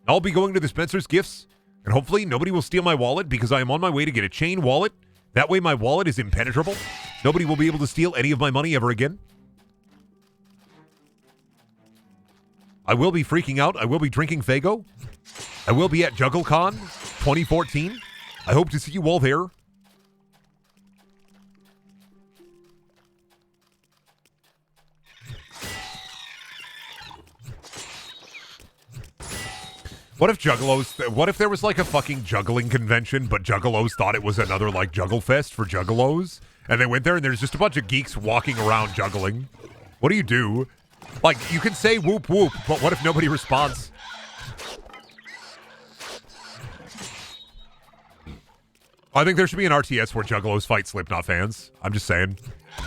I'll be going to the Spencer's Gifts, and hopefully nobody will steal my wallet because I am on my way to get a chain wallet. That way my wallet is impenetrable. Nobody will be able to steal any of my money ever again. I will be freaking out. I will be drinking Faygo. I will be at JuggleCon 2014. I hope to see you all there. What if there was like a fucking juggling convention, but Juggalos thought it was another like Juggle Fest for Juggalos? And they went there and there's just a bunch of geeks walking around juggling. What do you do? Like, you can say whoop whoop, but what if nobody responds? I think there should be an RTS where Juggalos fight Slipknot fans. I'm just saying.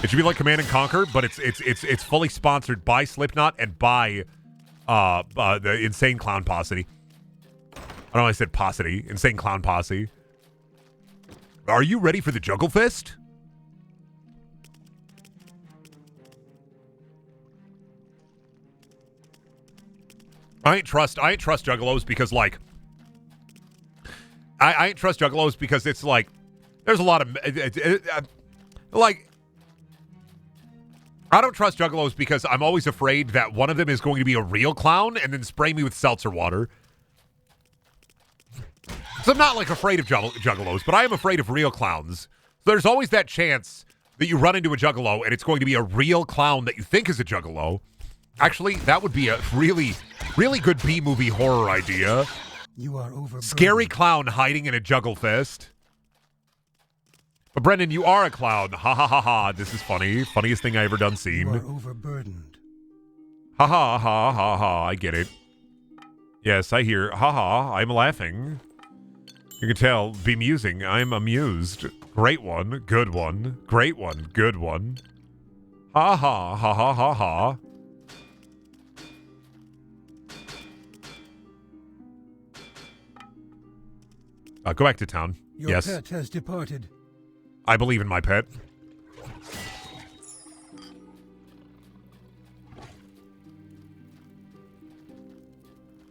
It should be like Command and Conquer, but it's fully sponsored by Slipknot and by the Insane Clown Posse. I know I said Posse. Insane Clown Posse. Are you ready for the Juggle Fest? I ain't trust Juggalos because, like, I ain't trust Juggalos because it's like there's a lot of like I don't trust Juggalos because I'm always afraid that one of them is going to be a real clown and then spray me with seltzer water. So I'm not like afraid of Juggalos, but I am afraid of real clowns. So there's always that chance that you run into a Juggalo and it's going to be a real clown that you think is a Juggalo. Actually, that would be a really, really good B-movie horror idea. You are overburdened. Scary clown hiding in a Juggle Fest. But Brendan, you are a clown. Ha ha ha ha. This is funny. Funniest thing I ever done seen. You are overburdened. Ha ha ha ha ha. I get it. Yes, I hear. Ha ha. I'm laughing. You can tell. Bemusing. I'm amused. Great one. Good one. Great one. Good one. Ha ha ha ha ha ha. Go back to town. Your yes. pet has departed. I believe in my pet.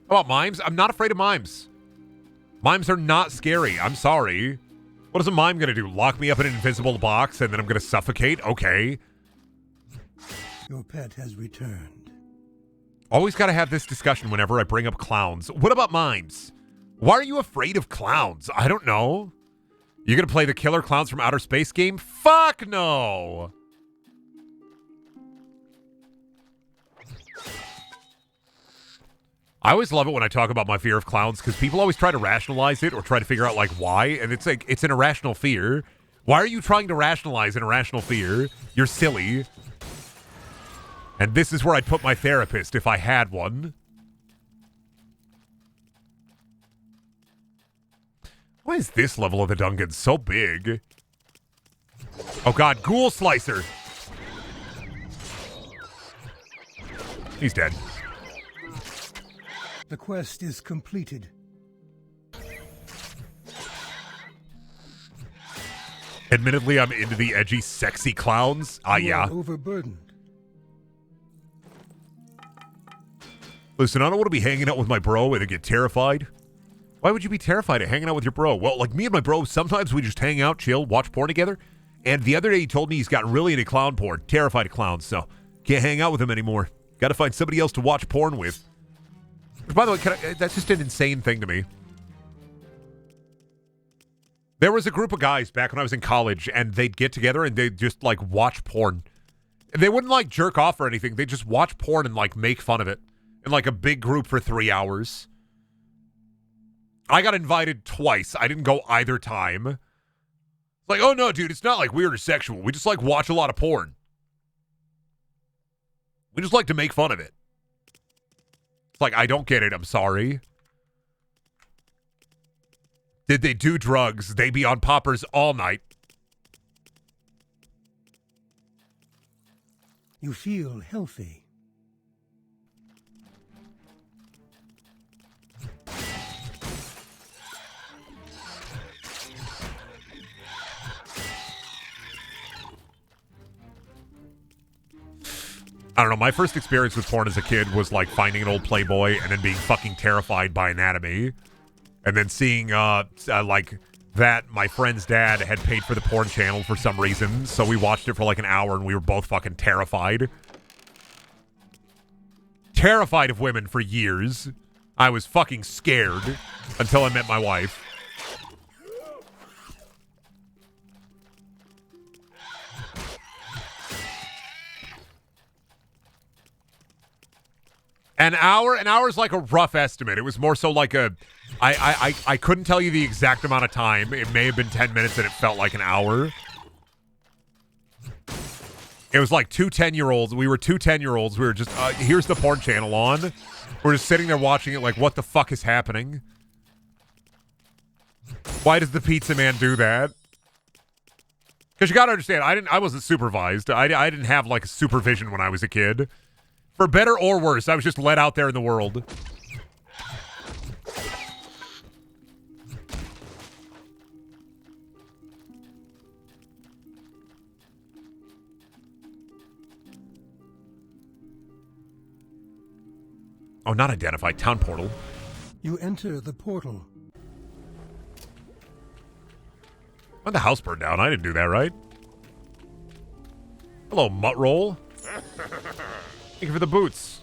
How about mimes? I'm not afraid of mimes. Mimes are not scary. I'm sorry. What is a mime going to do? Lock me up in an invisible box and then I'm going to suffocate? Okay. Your pet has returned. Always got to have this discussion whenever I bring up clowns. What about mimes? Why are you afraid of clowns? I don't know. You gonna play the Killer Clowns from Outer Space game? Fuck no! I always love it when I talk about my fear of clowns because people always try to rationalize it or try to figure out like why, and it's like it's an irrational fear. Why are you trying to rationalize an irrational fear? You're silly. And this is where I'd put my therapist if I had one. Why is this level of the dungeon so big? Oh god, Ghoul Slicer! He's dead. The quest is completed. Admittedly, I'm into the edgy, sexy clowns. You Yeah. are overburdened. Listen, I don't want to be hanging out with my bro and then get terrified. Why would you be terrified of hanging out with your bro? Well, like me and my bro, sometimes we just hang out, chill, watch porn together. And the other day he told me he's gotten really into clown porn. Terrified of clowns, so can't hang out with him anymore. Got to find somebody else to watch porn with. By the way, that's just an insane thing to me. There was a group of guys back when I was in college, and they'd get together and they'd just, like, watch porn. And they wouldn't, like, jerk off or anything. They'd just watch porn and, like, make fun of it. In, like, a big group for 3 hours. I got invited twice. I didn't go either time. It's like, oh no, dude, it's not like weird or sexual. We just like watch a lot of porn. We just like to make fun of it. It's like, I don't get it. I'm sorry. Did they do drugs? They be on poppers all night. You feel healthy. I don't know. My first experience with porn as a kid was like finding an old Playboy and then being fucking terrified by anatomy. And then seeing, like, that my friend's dad had paid for the porn channel for some reason. So we watched it for like an hour and we were both fucking terrified. Terrified of women for years. I was fucking scared until I met my wife. An hour is like a rough estimate. It was more so like I couldn't tell you the exact amount of time. It may have been 10 minutes and it felt like an hour. It was like two 10-year-olds. We were two 10-year-olds. We were just, here's the porn channel on. We're just sitting there watching it like, what the fuck is happening? Why does the pizza man do that? Because you gotta understand, I wasn't supervised. I didn't have like supervision when I was a kid. For better or worse, I was just let out there in the world. Oh, not identified. Town portal. You enter the portal. Oh, the house burned down. I didn't do that, right? Hello, mutt roll. Thank you for the boots.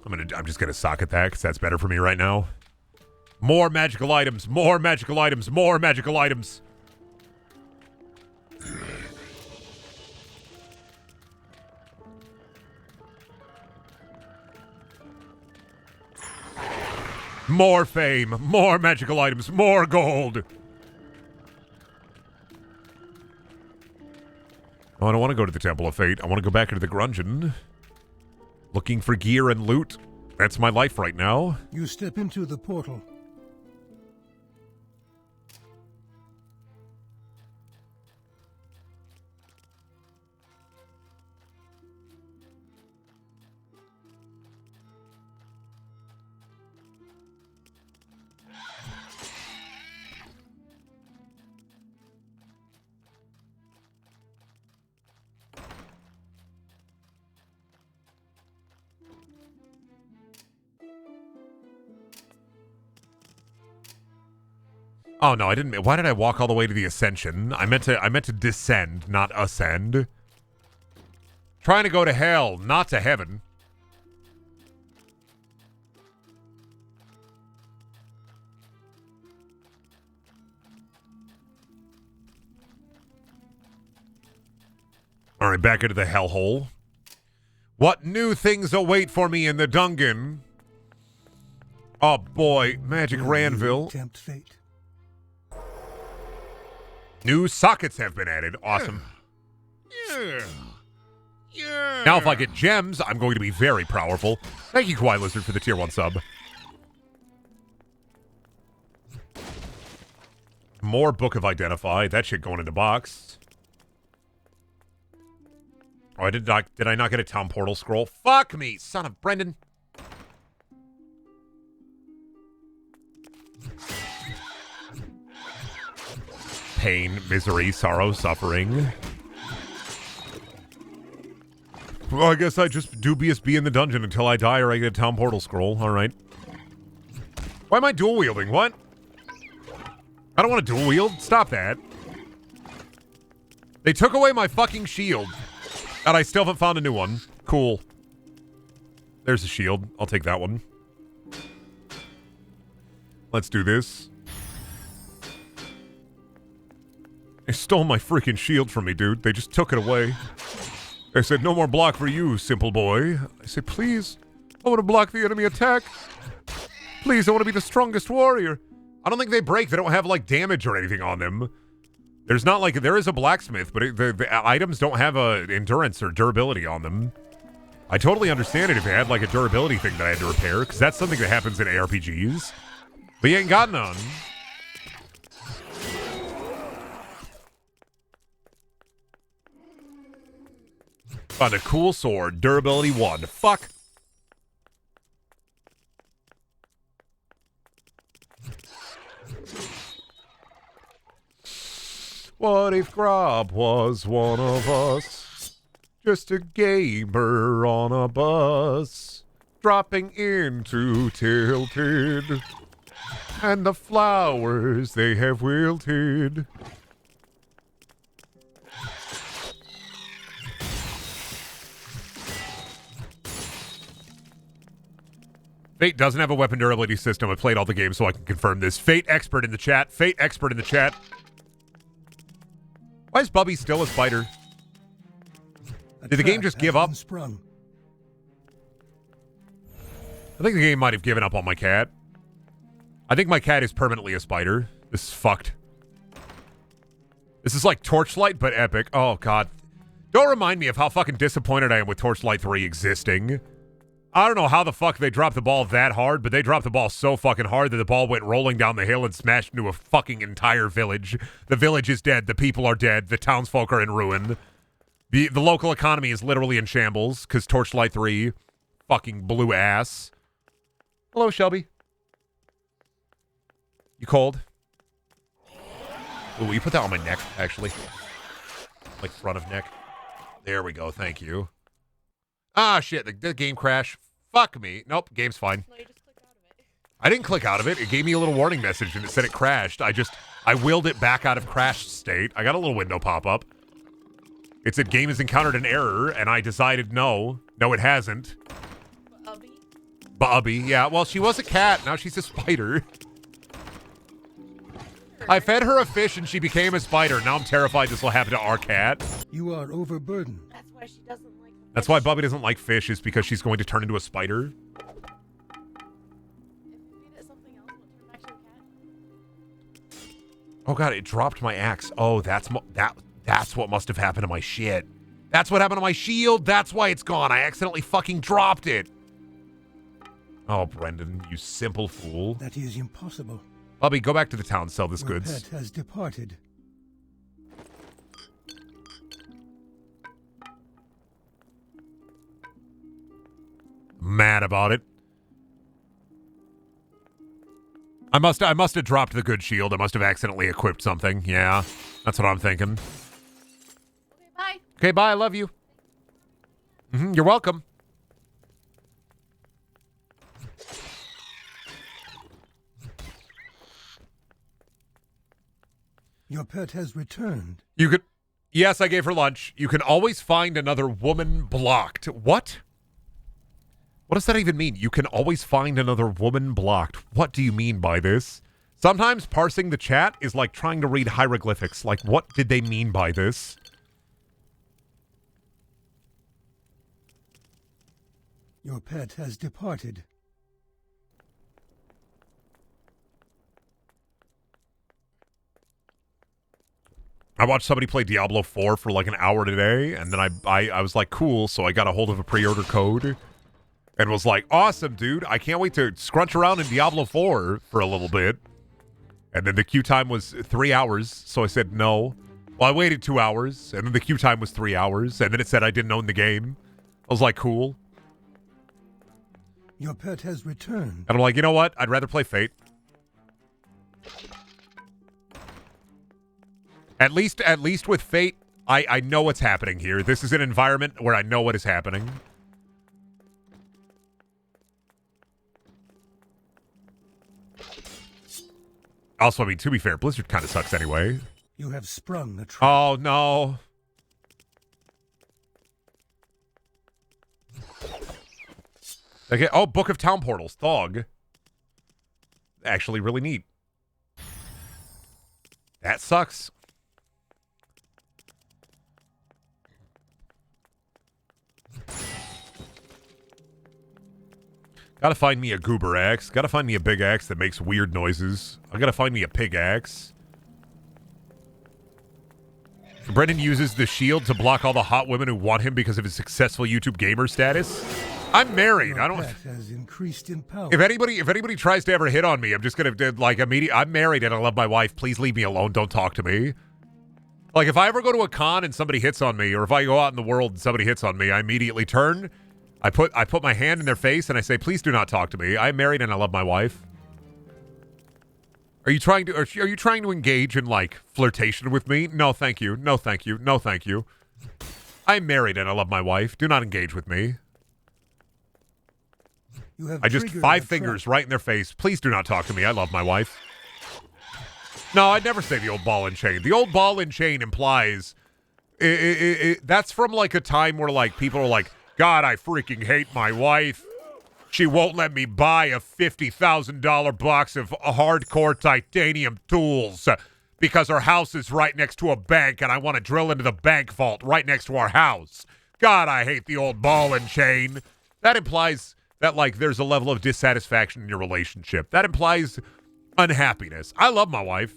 I'm just gonna socket that because that's better for me right now. More magical items, more magical items, more magical items. More fame, more magical items, more gold. Oh, I don't want to go to the Temple of Fate. I want to go back into the Grungeon. Looking for gear and loot. That's my life right now. You step into the portal. Oh no, I didn't. Why did I walk all the way to the Ascension? I meant to descend, not ascend. Trying to go to hell, not to heaven. All right, back into the hellhole. What new things await for me in the dungeon? Oh boy, Magic Ranville. Tempt fate. New sockets have been added. Awesome. Yeah. Now if I get gems, I'm going to be very powerful. Thank you, Kawaii Lizard, for the tier 1 sub. More Book of Identify. That shit going in the box. Oh, did I not get a town portal scroll? Fuck me, son of Brendan. Pain, misery, sorrow, suffering. Well, I guess I just dubious be in the dungeon until I die or I get a town portal scroll. All right. Why am I dual wielding? What? I don't want to dual wield. Stop that. They took away my fucking shield. And I still haven't found a new one. Cool. There's a shield. I'll take that one. Let's do this. They stole my freaking shield from me, dude. They just took it away. They said, no more block for you, simple boy. I said, please. I want to block the enemy attack. Please, I want to be the strongest warrior. I don't think they break. They don't have, like, damage or anything on them. There's not, like, there is a blacksmith, but the items don't have a endurance or durability on them. I totally understand it if it had, like, a durability thing that I had to repair, because that's something that happens in ARPGs. But you ain't got none. Found a cool sword. Durability 1. Fuck. What if Grob was one of us? Just a gamer on a bus, dropping into Tilted, and the flowers they have wilted. Fate doesn't have a weapon durability system. I played all the games so I can confirm this. Fate expert in the chat. Fate expert in the chat. Why is Bubby still a spider? Did the game just give up? Sprung. I think the game might have given up on my cat. I think my cat is permanently a spider. This is fucked. This is like Torchlight, but epic. Oh, God. Don't remind me of how fucking disappointed I am with Torchlight 3 existing. I don't know how the fuck they dropped the ball that hard, but they dropped the ball so fucking hard that the ball went rolling down the hill and smashed into a fucking entire village. The village is dead. The people are dead. The townsfolk are in ruin. The local economy is literally in shambles because Torchlight 3 fucking blew ass. Hello, Shelby. You cold? Ooh, will you put that on my neck, actually? Like front of neck. There we go. Thank you. Ah, shit. The game crash. Fuck me. Nope. Game's fine. No, you just clicked out of it. I didn't click out of it. It gave me a little warning message and it said it crashed. I willed it back out of crash state. I got a little window pop up. It said game has encountered an error and I decided no. No, it hasn't. Bubby. Yeah. Well, she was a cat. Now she's a spider. I fed her a fish and she became a spider. Now I'm terrified this will happen to our cat. You are overburdened. That's why she doesn't like the That's why Bubby doesn't like fish, is because she's going to turn into a spider. If you feed it something else, will it turn back to a cat? Oh god, it dropped my axe. Oh, that's what must have happened to my shit. That's what happened to my shield. That's why it's gone. I accidentally fucking dropped it. Oh, Brendan, you simple fool. That is impossible. Bubby, go back to the town, sell this Your goods. pet has departed. Mad about it. I must have dropped the good shield. I must have accidentally equipped something. Yeah, that's what I'm thinking. Okay, bye. Okay, bye. I love you. You're welcome. Your pet has returned. You could... Yes, I gave her lunch. You can always find another woman blocked. What? What does that even mean? You can always find another woman blocked. What do you mean by this? Sometimes parsing the chat is like trying to read hieroglyphics. Like, what did they mean by this? Your pet has departed. I watched somebody play Diablo 4 for like an hour today, and then I was like, cool, so I got a hold of a pre-order code and was like, awesome, dude. I can't wait to scrunch around in Diablo 4 for a little bit. And then the queue time was 3 hours, so I said no. Well, I waited 2 hours, and then the queue time was 3 hours, and then it said I didn't own the game. I was like, cool. Your pet has returned. And I'm like, you know what? I'd rather play Fate. At least with Fate, I know what's happening here. This is an environment where I know what is happening. Also, I mean, to be fair, Blizzard kind of sucks anyway. You have sprung the trap. Oh, no. Okay. Oh, Book of Town Portals. Thog. Actually really neat. That sucks. Gotta find me a goober axe. Gotta find me a big axe that makes weird noises. I gotta find me a pig axe. Brendan uses the shield to block all the hot women who want him because of his successful YouTube gamer status. I'm married. Your I don't... pet has increased in power. If anybody tries to ever hit on me, I'm just gonna like immediately. I'm married and I love my wife. Please leave me alone. Don't talk to me. Like if I ever go to a con and somebody hits on me, or if I go out in the world and somebody hits on me, I immediately turn. I put my hand in their face and I say, please do not talk to me. I'm married and I love my wife. Are you trying to engage in like flirtation with me? No, thank you. No, thank you. No, thank you. I'm married and I love my wife. Do not engage with me. You have I just triggered 5 the fingers trap. right in their face. Please do not talk to me. I love my wife. No, I'd never say the old ball and chain. The old ball and chain implies that's from like a time where like people are like, God, I freaking hate my wife. She won't let me buy a $50,000 box of hardcore titanium tools because our house is right next to a bank and I want to drill into the bank vault right next to our house. God, I hate the old ball and chain. That implies that, like, there's a level of dissatisfaction in your relationship. That implies unhappiness. I love my wife.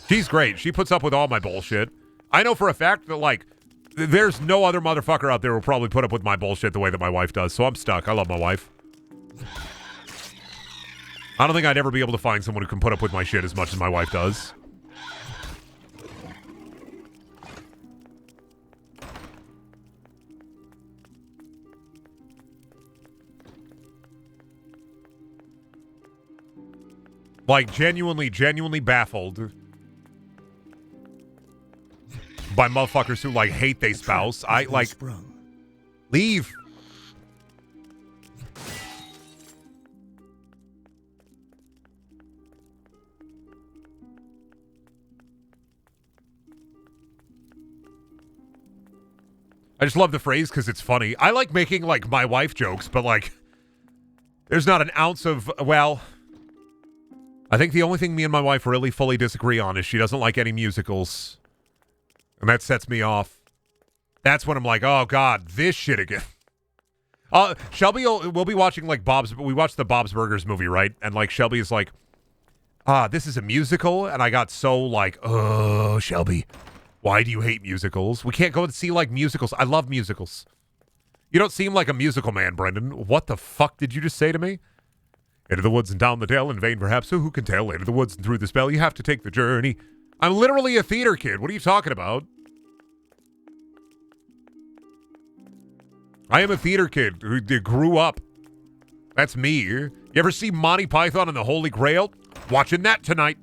She's great. She puts up with all my bullshit. I know for a fact that, like, there's no other motherfucker out there who will probably put up with my bullshit the way that my wife does, so I'm stuck. I love my wife. I don't think I'd ever be able to find someone who can put up with my shit as much as my wife does. Like, genuinely baffled by motherfuckers who, like, hate their spouse. I, like, leave. I just love the phrase because it's funny. I like making, like, my wife jokes, but, like, there's not an ounce of, well, I think the only thing me and my wife really fully disagree on is she doesn't like any musicals. And that sets me off. That's when I'm like, oh, God, this shit again. Shelby we'll be watching, like, we watched the Bob's Burgers movie, right? And, like, Shelby is like, this is a musical? And I got so, like, oh, Shelby, why do you hate musicals? We can't go and see, like, musicals. I love musicals. You don't seem like a musical man, Brendan. What the fuck did you just say to me? Into the woods and down the dale, in vain perhaps, so who can tell? Into the woods and through the spell, you have to take the journey. I'm literally a theater kid. What are you talking about? I am a theater kid who grew up. That's me. You ever see Monty Python and the Holy Grail? Watching that tonight.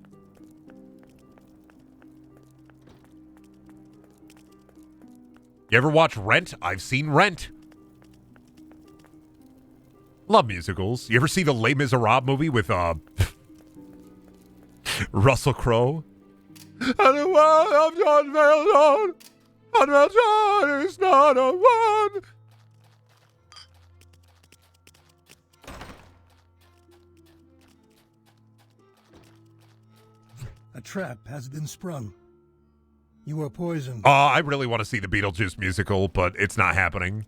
You ever watch Rent? I've seen Rent. Love musicals. You ever see the Les Miserables movie with Russell Crowe? And the world of John Melton, and Melton is not a one. A trap has been sprung. You are poisoned. I really want to see the Beetlejuice musical, but it's not happening.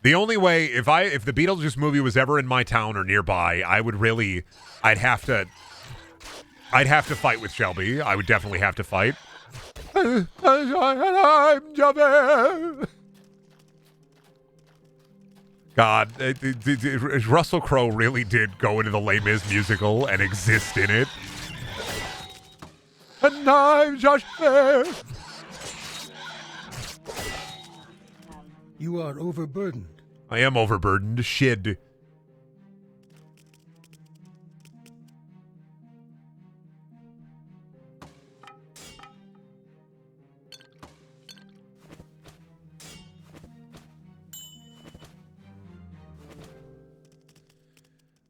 The only way, if the Beetlejuice movie was ever in my town or nearby, I'd have to fight with Shelby. I would definitely have to fight. God, Russell Crowe really did go into the Les Mis musical and exist in it. And I'm just there. You are overburdened. I am overburdened. Shid.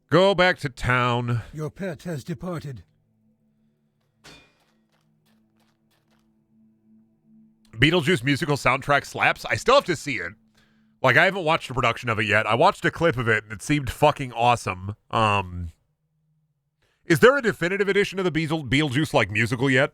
Go back to town. Your pet has departed. Beetlejuice musical soundtrack slaps. I still have to see it. Like, I haven't watched a production of it yet. I watched a clip of it, and it seemed fucking awesome. Is there a definitive edition of the Beetlejuice, like, musical yet?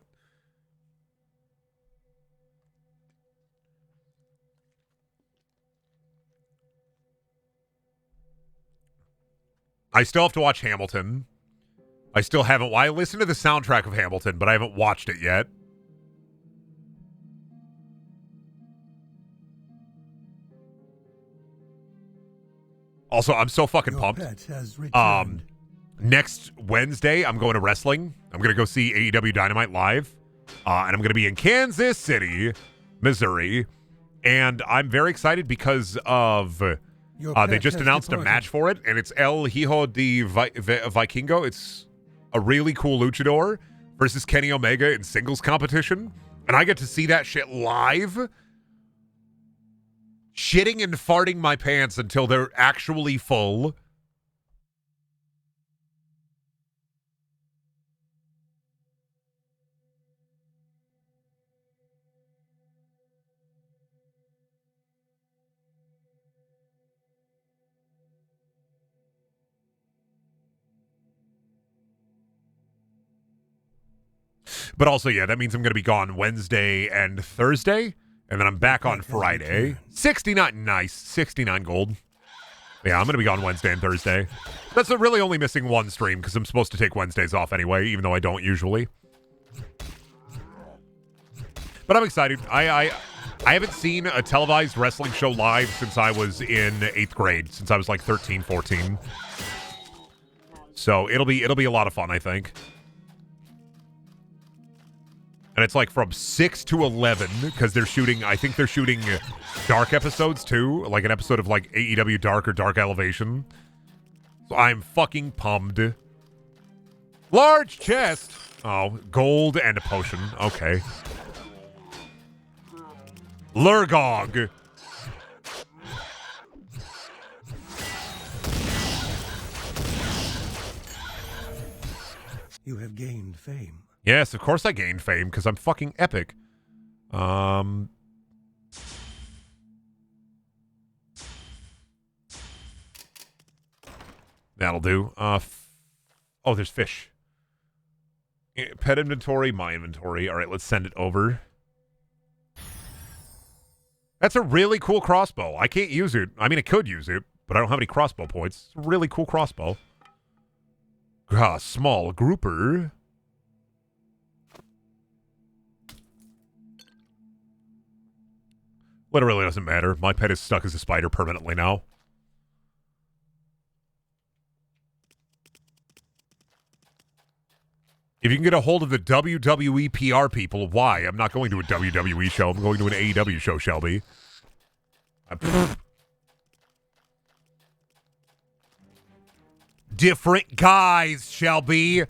I still have to watch Hamilton. I still haven't. I listened to the soundtrack of Hamilton, but I haven't watched it yet. Also, I'm so fucking pumped. Next Wednesday, I'm going to wrestling. I'm going to go see AEW Dynamite live. And I'm going to be in Kansas City, Missouri. And I'm very excited because of... they just announced a match for it, and it's El Hijo de Vikingo. It's a really cool luchador versus Kenny Omega in singles competition. And I get to see that shit live. Shitting and farting my pants until they're actually full. But also, yeah, that means I'm going to be gone Wednesday and Thursday. And then I'm back on Friday. 69, nice. 69 gold. Yeah, I'm going to be gone Wednesday and Thursday. That's really only missing one stream because I'm supposed to take Wednesdays off anyway, even though I don't usually. But I'm excited. I haven't seen a televised wrestling show live since I was in 8th grade, since I was like 13, 14. So it'll be a lot of fun, I think. And it's like from 6 to 11 because they're shooting, I think they're shooting dark episodes too, like an episode of like AEW Dark or Dark Elevation. So I'm fucking pumped. Large chest. Oh, gold and a potion. Okay. Lurgog. You have gained fame. Yes, of course I gained fame because I'm fucking epic. That'll do. Oh, there's fish. Pet inventory, my inventory. All right, let's send it over. That's a really cool crossbow. I can't use it. I mean, I could use it, but I don't have any crossbow points. It's a really cool crossbow. Small grouper. Literally doesn't matter. My pet is stuck as a spider permanently now. If you can get a hold of the WWE PR people, why? I'm not going to a WWE show. I'm going to an AEW show, Shelby. Different guys, Shelby.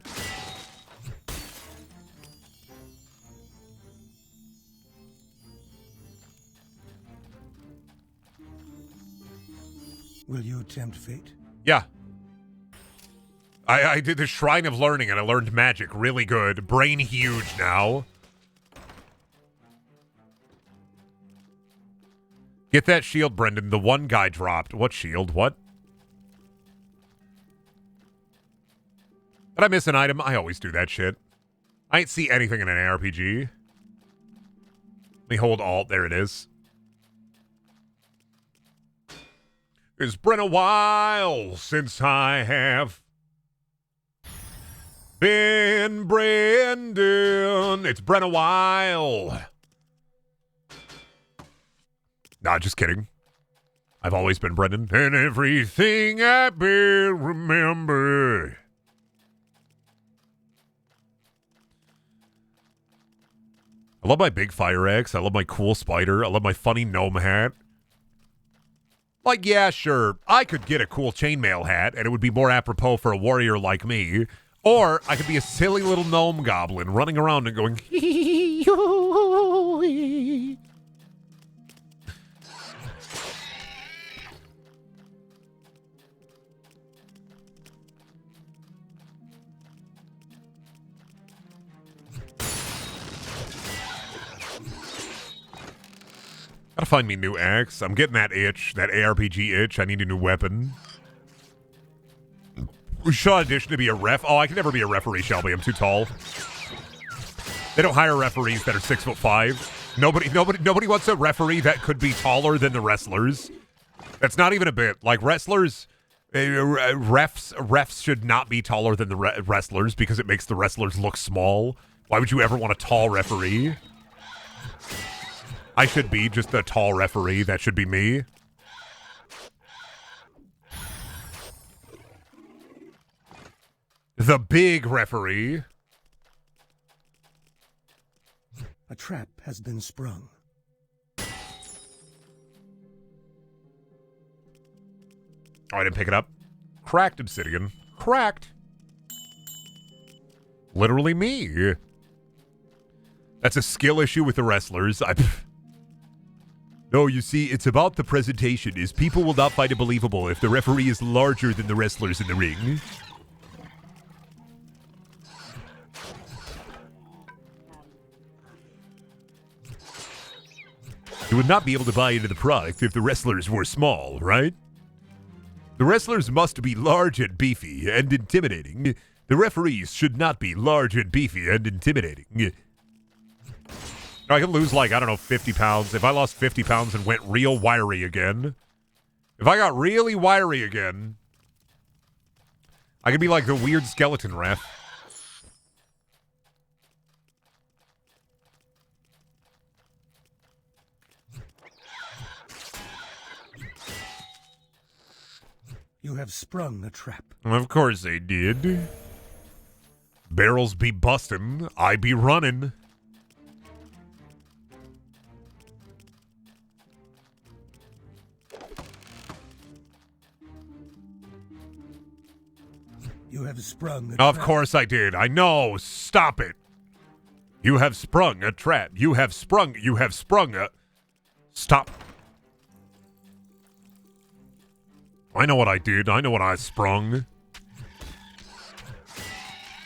Will you tempt fate? Yeah. I did the Shrine of Learning and I learned magic really good. Brain huge now. Get that shield, Brendan. The one guy dropped. What shield? What? Did I miss an item? I always do that shit. I ain't see anything in an ARPG. Let me hold Alt. There it is. It's been a while since I have been Brendan. It's been a while. Nah, just kidding. I've always been Brendan. And everything I've been, remember. I love my big fire axe. I love my cool spider. I love my funny gnome hat. Like, yeah, sure, I could get a cool chainmail hat, and it would be more apropos for a warrior like me. Or I could be a silly little gnome goblin running around and going, hee-hee-hee-hee. Gotta find me a new axe. I'm getting that itch, that ARPG itch. I need a new weapon. We should audition to be a ref. Oh, I can never be a referee, Shelby. I'm too tall. They don't hire referees that are 6'5". Nobody wants a referee that could be taller than the wrestlers. That's not even a bit. Like wrestlers, refs should not be taller than the wrestlers because it makes the wrestlers look small. Why would you ever want a tall referee? I should be just a tall referee. That should be me. The big referee. A trap has been sprung. Oh, I didn't pick it up. Cracked obsidian. Cracked. Literally me. That's a skill issue with the wrestlers. No, you see, it's about the presentation. Is people will not find it believable if the referee is larger than the wrestlers in the ring. You would not be able to buy into the product if the wrestlers were small, right? The wrestlers must be large and beefy and intimidating. The referees should not be large and beefy and intimidating. I could lose, like, I don't know, 50 pounds. If I lost 50 pounds and went real wiry again. If I got really wiry again, I could be like the weird skeleton ref. You have sprung a trap. Of course they did. Barrels be bustin', I be running. You have sprung a Of trap. course I did. I know. Stop it. You have sprung a trap. You have sprung a... Stop. I know what I did. I know what I sprung.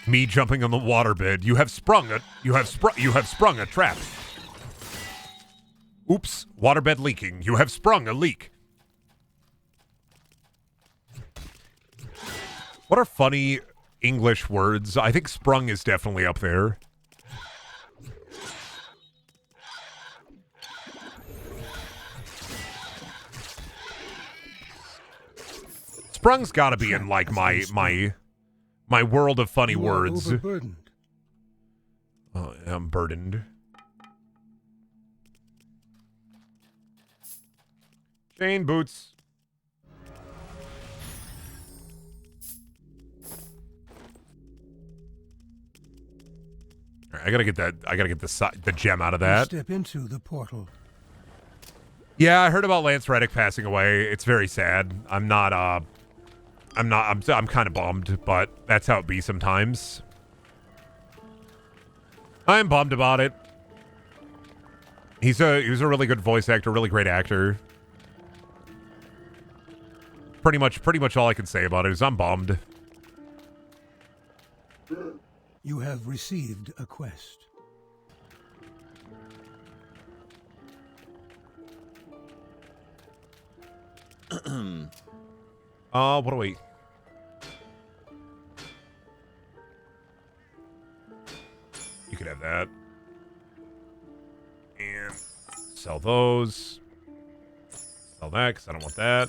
Me jumping on the waterbed. You have sprung a trap. Oops. Waterbed leaking. You have sprung a leak. What are funny English words? I think sprung is definitely up there. Sprung's got to be in like my world of funny You are words. overburdened. Oh, I'm burdened. Chain boots. All right, I gotta get that. I gotta get the gem out of You that. step into the portal. Yeah, I heard about Lance Reddick passing away. It's very sad. I'm kind of bummed, but that's how it be sometimes. I'm bummed about it. He was a really good voice actor, really great actor. Pretty much all I can say about it is I'm bummed. You have received a quest. What do we... You could have that. And sell those. Sell that, because I don't want that.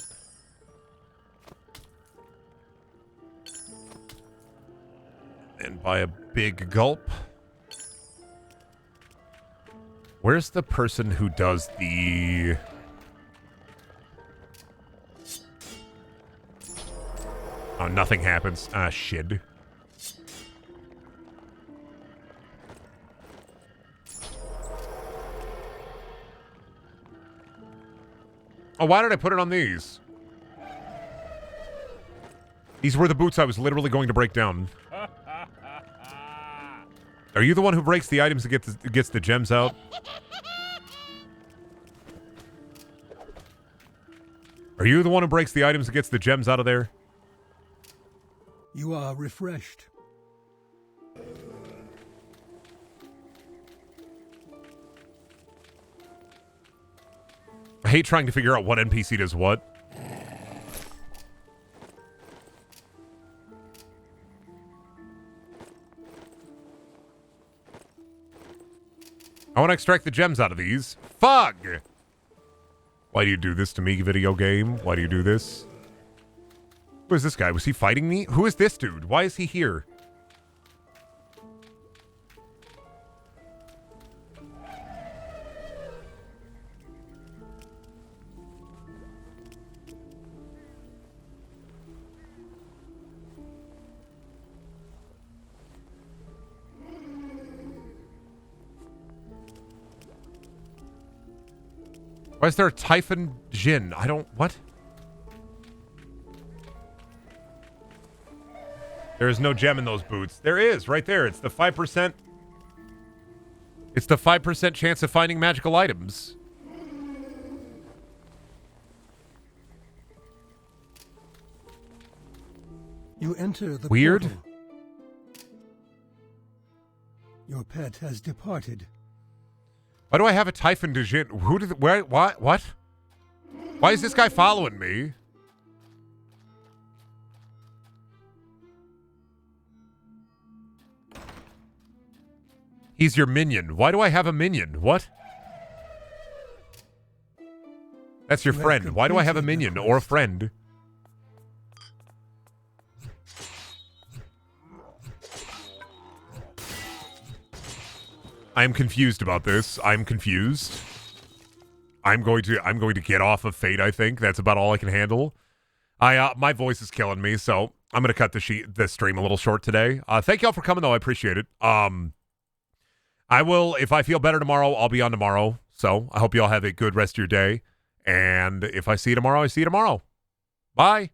And buy a big gulp. Where's the person who does the... Oh, nothing happens. Ah, shit. Oh, why did I put it on these? These were the boots I was literally going to break down. Are you the one who breaks the items and gets the gems out? Are you the one who breaks the items and gets the gems out of there? You are refreshed. I hate trying to figure out what NPC does what. I want to extract the gems out of these. Fuck! Why do you do this to me, video game? Why do you do this? Who is this guy? Was he fighting me? Who is this dude? Why is he here? Why is there a Typhon Jin? I don't... What? There is no gem in those boots. There is, right there. It's the 5%... It's the 5% chance of finding magical items. You enter the Weird. portal. Your pet has departed. Why do I have a Typhon Jin? Who did... Where... What? What? Why is this guy following me? He's your minion. Why do I have a minion? What? That's your You have friend. Why do I have a completed the minion or a quest. friend? I'm confused about this. I'm confused. I'm going to get off of Fate, I think. That's about all I can handle. My voice is killing me, so I'm gonna cut the stream a little short today. Thank y'all for coming though. I appreciate it. I will, if I feel better tomorrow, I'll be on tomorrow. So I hope y'all have a good rest of your day. And if I see you tomorrow, I see you tomorrow. Bye.